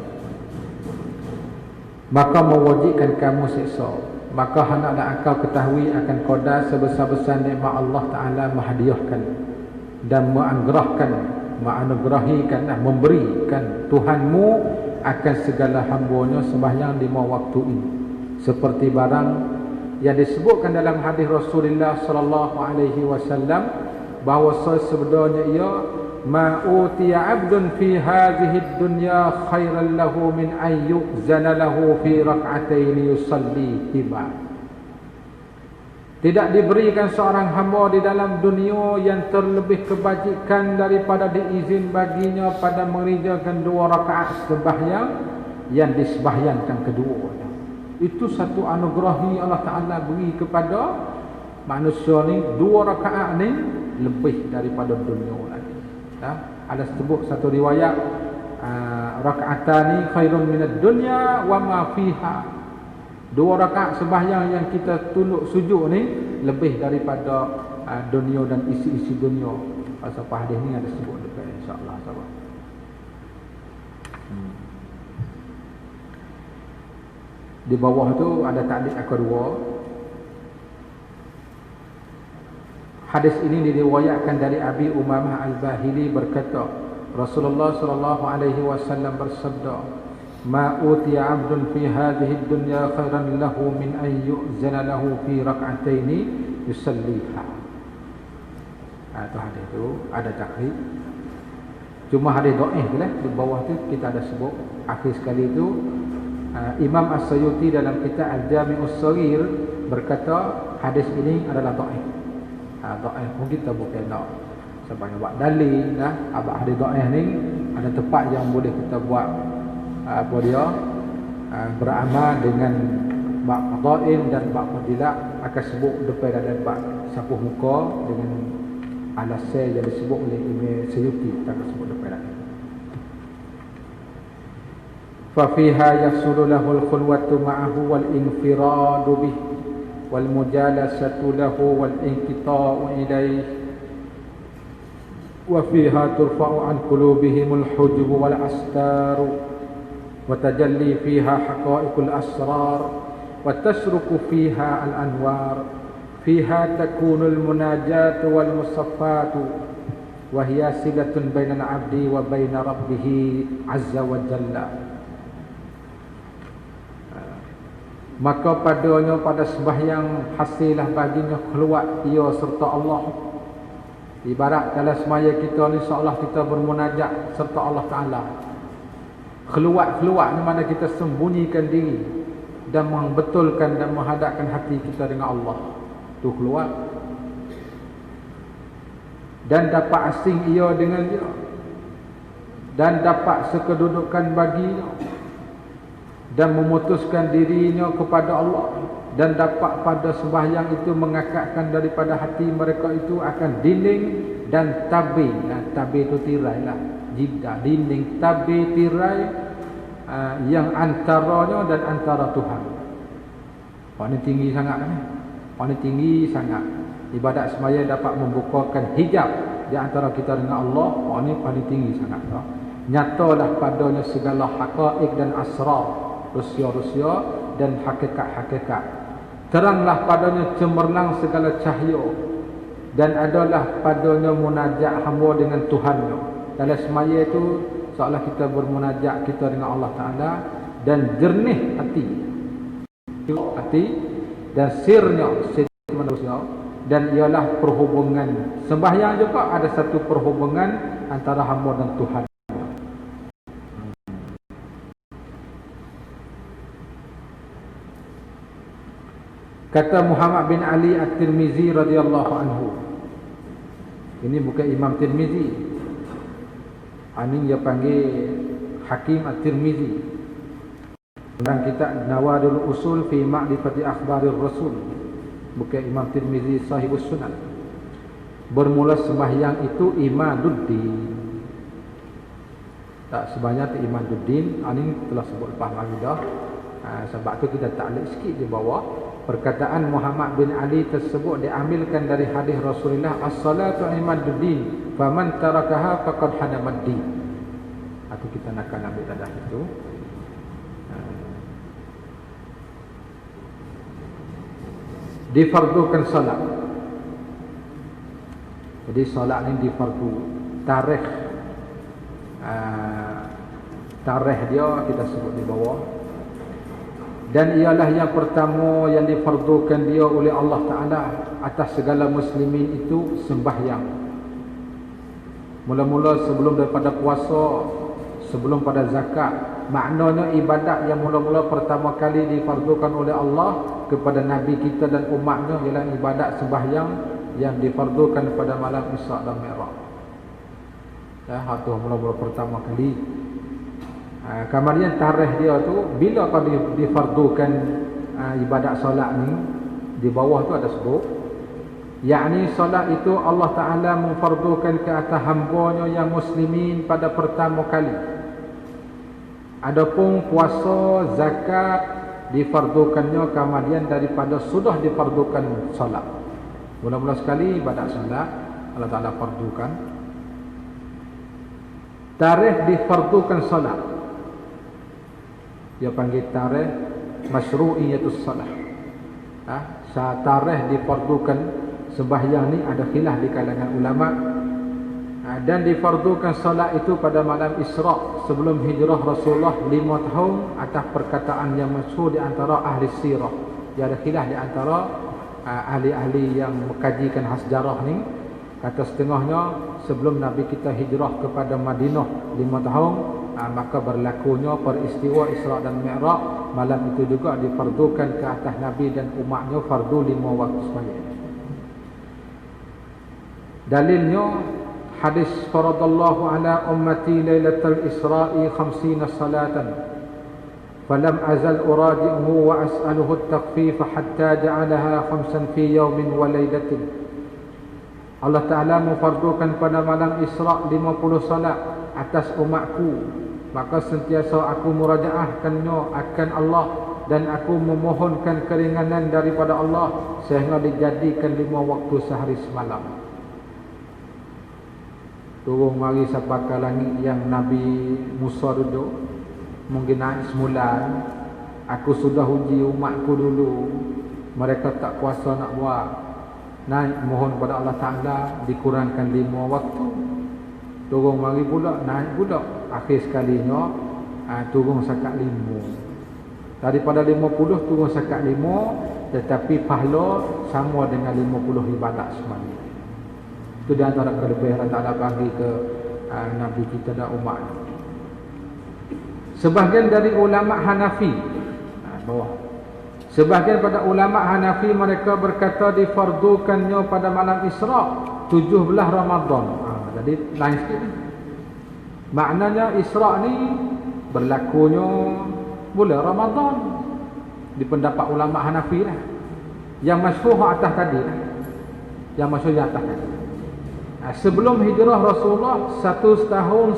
maka mewajibkan kamu siksa. Maka hendaklah engkau ketahui akan qadar sebesar-besar nikmat Allah Ta'ala menghadiahkan dan menganugerahkan, memberikan Tuhanmu akan segala hambanya sembahyang 5 waktu ini, seperti barang yang disebutkan dalam hadis Rasulullah sallallahu alaihi wasallam bahawa sebenarnya ia ma utiya 'abdun fi hadhihi dunya khairan lahu min an yu'zana lahu fi rak'atain yusalli tiba. Tidak diberikan seorang hamba di dalam dunia yang terlebih kebajikan daripada diizin baginya pada mengerjakan 2 rakaat sembahyang yang disembahyangkan keduanya. Itu satu anugerah yang Allah Ta'ala beri kepada manusia ni. 2 rakaat ni lebih daripada dunia lagi. Ada sebut satu riwayat, rakaatani khairun minad dunya wa ma fiha. 2 rakaat sembahyang yang kita tunduk sujud ni lebih daripada dunia dan isi-isi dunia. Pasal hadis ni ada sebut dekat, insya-Allah sahabat. Di bawah tu ada ta'liq kedua. Hadis ini diriwayatkan dari Abi Umamah Al-Bahili berkata, Rasulullah sallallahu alaihi wasallam bersabda, "Ma utiya 'abdun fi hadhihi dunya khairan lahu min an yu'zana lahu fi rak'ataini yusalliha." Itu hadis tu ada takrib. Cuma hadis dhaif lah. Di bawah tu kita ada sebut akhir sekali tu Imam As-Suyuti dalam kitab Al-Jami'us Shaghir berkata hadis ini adalah dhaif. Dhaif pun kita bukan nak sebanyak buat dalil dah. Abang hadis dhaif ni ada tempat yang boleh kita buat beramal dengan bab fadail dan bab fadilah, akan sebut depan dan bab sapuh muka dengan alasan yang disebut oleh Imam Suyuti, akan sebut depan lagi. Fa fiha yahsulu lahu al-khulwatu ma'ahu wal infiradu bih wal mujalasatu lahu wal inqita'u ilayh wa fiha turfa'u an qulubihim al-hujub wal astaru وتجلي فيها حقائق الأسرار وتشرق فيها الأنوار فيها تكون المناجاة والمصفات وهي صلة بين العبد وبين ربه عز وجل. Maka padanya pada sembahyang hasillah baginya keluar ia serta Allah. Ibarat dalam semaya kita ni seolah kita bermunajat serta Allah Ta'ala. Keluar ni mana kita sembunyikan diri dan membetulkan dan menghadapkan hati kita dengan Allah. Tu keluar. Dan dapat asing ia dengan dia. Dan dapat sekedudukan baginya. Dan memutuskan dirinya kepada Allah. Dan dapat pada sembahyang itu mengakatkan daripada hati mereka itu akan dinding dan tabir. Tabir itu tirai lah. Jika dinding tabir tirai yang antaranya dan antara Tuhan. Ini tinggi sangat kan? Ini tinggi sangat. Ibadat semaya dapat membukakan hijab di antara kita dengan Allah. Ini paling tinggi sangat. Nyatalah padanya segala haqaiq dan asrar, rahsia-rahsia dan hakikat-hakikat. Teranglah padanya cemerlang segala cahaya dan adalah padanya munajat hamba dengan Tuhannya. Dalam semaya itu seolah kita bermunajat kita dengan Allah Ta'ala dan jernih hati dan sirnya manusia, dan ialah perhubungan sembahyang juga ada satu perhubungan antara hamba dan Tuhan. Kata Muhammad bin Ali At-Tirmizi radhiyallahu anhu, ini bukan Imam Tirmizi, ini dia panggil Hakim At-Tirmizi dalam kitab Nawadul Usul fi Ma'rifati Akhbarir Rasul, bukan Imam Tirmizi Sahibus Sunan. Bermula sembahyang itu imaduddin. Tak sebanyak tu imaduddin. Ini telah sebut lepas lagi dah. Sebab tu kita taklid sikit di bawah. Perkataan Muhammad bin Ali tersebut diambilkan dari hadis Rasulullah, as-salatu imaduddin, faman tarakaha faqad hadamaddin. Atau kita nak ambil dadah itu. Difardukan salat. Jadi salat ni difardu. Tarikh Tarikh dia kita sebut di bawah. Dan ialah yang pertama yang difardukan dia oleh Allah Ta'ala atas segala muslimin itu sembahyang. Mula-mula sebelum daripada puasa, sebelum pada zakat. Maknanya ibadat yang mula-mula pertama kali difardukan oleh Allah kepada Nabi kita dan umatnya ialah ibadat sembahyang yang difardukan pada malam Isra' dan Mi'raj. Ya, itu mula-mula pertama kali. Kemudian tarikh dia tu bila kau difardukan ibadat solat ni, di bawah tu ada sebut, yakni solat itu Allah Ta'ala memfardukan ke atas hamba-Nya yang muslimin pada pertama kali. Adapun puasa, zakat difardukannya kemudian daripada sudah difardukan solat. Mula-mula sekali ibadat solat Allah Ta'ala fardukan. Tarikh difardukan solat, dia panggil tarikh masyru'iyatus solat. Tarikh difardukan sembahyang ni ada khilaf di kalangan ulama. Dan difardukan solat itu pada malam Isra' sebelum hijrah Rasulullah 5 tahun atas perkataan yang masyhur di antara ahli sirah. Dia ada khilaf di antara ahli-ahli yang mengkajikan sejarah ni. Kata setengahnya sebelum Nabi kita hijrah kepada Madinah 5 tahun, maka berlakunya peristiwa Isra' dan Mi'raj. Malam itu juga difardukan ke atas Nabi dan umatnya fardu 5 waktu sembahyang. Dalilnya hadis faradallahu ala ummati lailatul isra'i 50 salatan falam azal uraji'uhu wa as'aluhu at-takhfif hatta ja'alaha 5 fi yawmin wa lailatin. Allah Ta'ala memfardukan pada malam Isra' 50 salat atas umatku, maka sentiasa aku murajaahkannya akan Allah dan aku memohonkan keringanan daripada Allah sehingga dijadikan 5 waktu sehari semalam. Turun mari sampai ke langit yang Nabi Musa duduk, mungkin naik semula. Aku sudah uji umatku dulu, mereka tak kuasa nak buat. Naik mohon kepada Allah Ta'ala dikurangkan 5 waktu. Turun mari pula, naik pula. Akhir sekalinya turun sakat 5. Daripada 50 turun sakat 5, tetapi pahala sama dengan 50 ibadat semuanya. Itu di antara kelebihan Allah Ta'ala bagi ke Nabi kita dan umat. Sebahagian dari ulama Hanafi, bawah, sebahagian pada ulama Hanafi mereka berkata difardukannya pada malam Isra' 17 Ramadan. Jadi lain sikit ni. Maknanya Isra' ni berlakunya bulan Ramadan di pendapat ulama Hanafi lah. Yang masyhur atas tadi lah. Yang masyhur di atas tadi. Sebelum hijrah Rasulullah 1,5 tahun.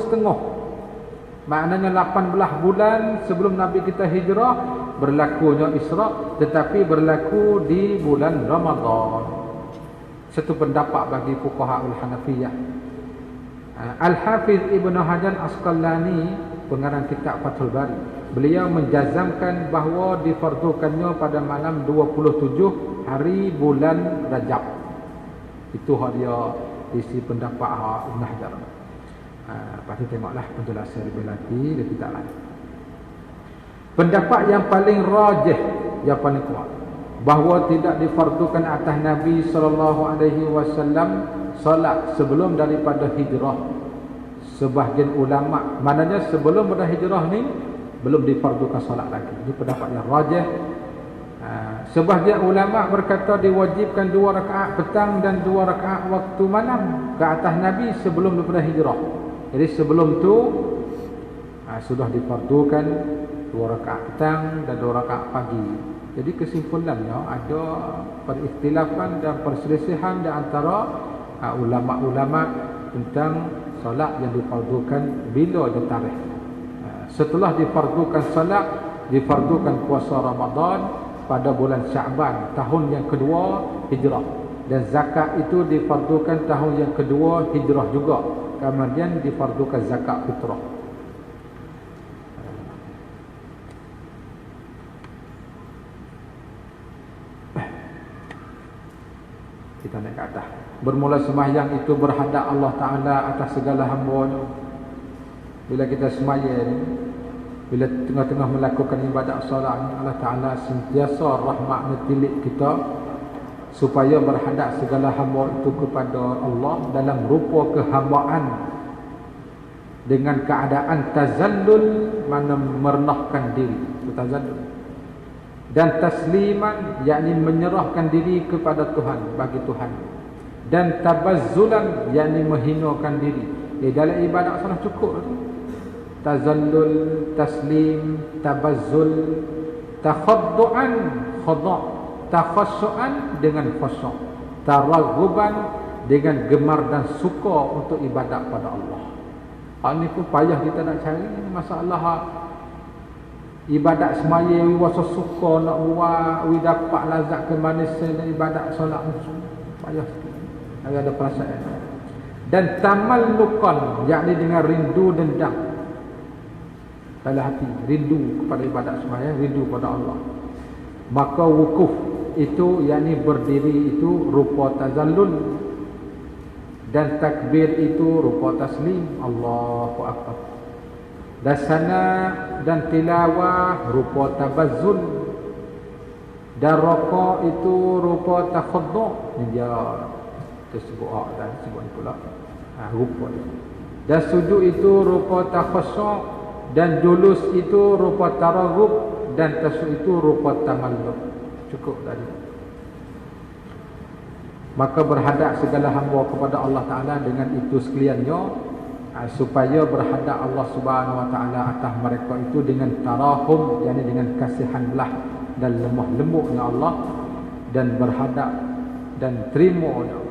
Maknanya 18 bulan sebelum Nabi kita hijrah berlakunya Isra', tetapi berlaku di bulan Ramadan. Satu pendapat bagi fuqaha'ul Hanafiyah. Al-Hafiz Ibn Hajar Asqalani, pengarang kitab Fathul Bari, beliau menjazamkan bahawa difardukannya pada malam 27 hari bulan Rajab. Itu dia isi pendapat Ibn Hajar. Lepas tu tengoklah penjelasan lebih lagi dia kitab lain. Pendapat yang paling rajih, yang paling kuat, bahawa tidak difardukan atas Nabi SAW salat sebelum daripada hijrah. Sebahagian ulama, maknanya sebelum pada hijrah ni belum difardukan salat lagi. Ini pendapat yang rajih. Sebahagian ulama berkata diwajibkan 2 rakaat petang dan 2 rakaat waktu malam ke atas Nabi sebelum daripada hijrah. Jadi sebelum tu sudah difardukan 2 rakaat petang dan 2 rakaat pagi. Jadi kesimpulannya ada perikhtilafan dan perselisihan di antara ulama-ulama tentang solat yang difardukan bila ada tarikh. Setelah difardukan solat, difardukan puasa Ramadan pada bulan Sya'ban tahun yang kedua hijrah, dan zakat itu difardukan tahun yang kedua hijrah juga. Kemudian difardukan zakat fitrah. Kita naik ke atas. Bermula sembahyang itu berhadap Allah Ta'ala atas segala hamba-Nya. Bila kita semaya ni, bila tengah-tengah melakukan ibadat solat ni, Allah Ta'ala sentiasa rahmat metilik kita supaya berhadap segala hamba itu kepada Allah dalam rupa kehambaan dengan keadaan tazallul, mana merendahkan diri, itu tazallul, dan tasliman, yakni menyerahkan diri kepada Tuhan, bagi Tuhan, dan tabazzulan, yakni menghinakan diri. Dalam ibadat solat cukup tu. Tazallul, taslim, tabazzul, takhaddu'an, khada', takhassu'an dengan khassu', taraghuban dengan gemar dan suka untuk ibadat pada Allah. Ini pun payah kita nak cari. Masalah ibadat semaya rasa suka nak buat, dapat lazat kemanisan dan ibadat solat payah sikit. Ada perasaan. Dan tamalluqan, yakni dengan rindu dendam dalam hati, rindu kepada ibadat semaya, rindu pada Allah. Maka wukuf itu, yakni berdiri itu rupa tazallul, dan takbir itu rupa taslim, Allahu Akbar. Dasana dan tilawah rupa tabazzul, dan raka' itu rupa takhaddu'. Ini dia tersebut dan sebut pula rupa dia. Dan sujud itu rupa takhassu', dan julus itu rupa taraghub, dan tasyuk itu rupa tamalluk. Cukup tadi. Maka berhadap segala hamba kepada Allah Ta'ala dengan itu sekaliannya, supaya berhadap Allah Subhanahu Wa Ta'ala atas mereka itu dengan tarahum, yakni dengan kasihan belah dan lemah lembutnya Allah, dan berhadap dan terimanya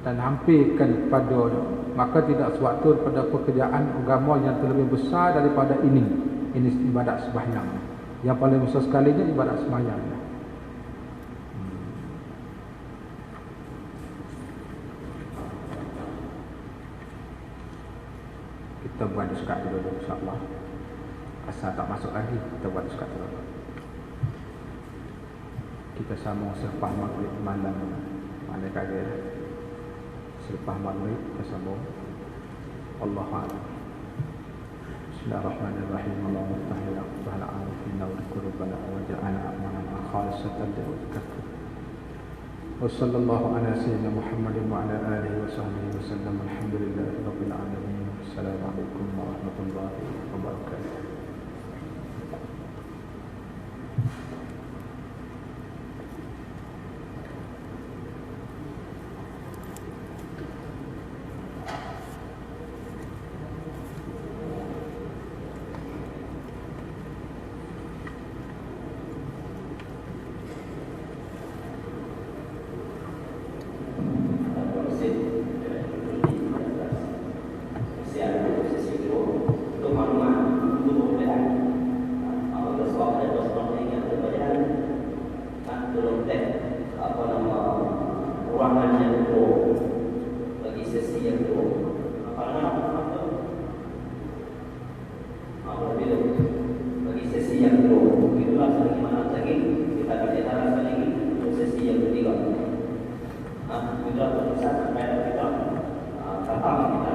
dan hampirkan kepadanya. Maka tidak suatu pada pekerjaan agama yang terlebih besar daripada ini ibadat sembahyang. Yang paling besar sekalinya ibadat sembahyang. Kita buat sekat dulu insya-Allah. Asal tak masuk lagi, kita buat sekat dulu. Kita sambung selepas maghrib malam. Mana kaya selepas maghrib kita sambung. Allahu a'lam. Bismillahirrahmanirrahim. Allahumma tahil aqbal a'rifina wa qulubana wa ja'alna a'malana khalisatan lika. Wa sallallahu ala sayyidina Muhammadin wa ala alihi wa sahbihi wa sallam. Alhamdulillahi rabbil alamin. Assalamualaikum warahmatullahi wabarakatuh. Kita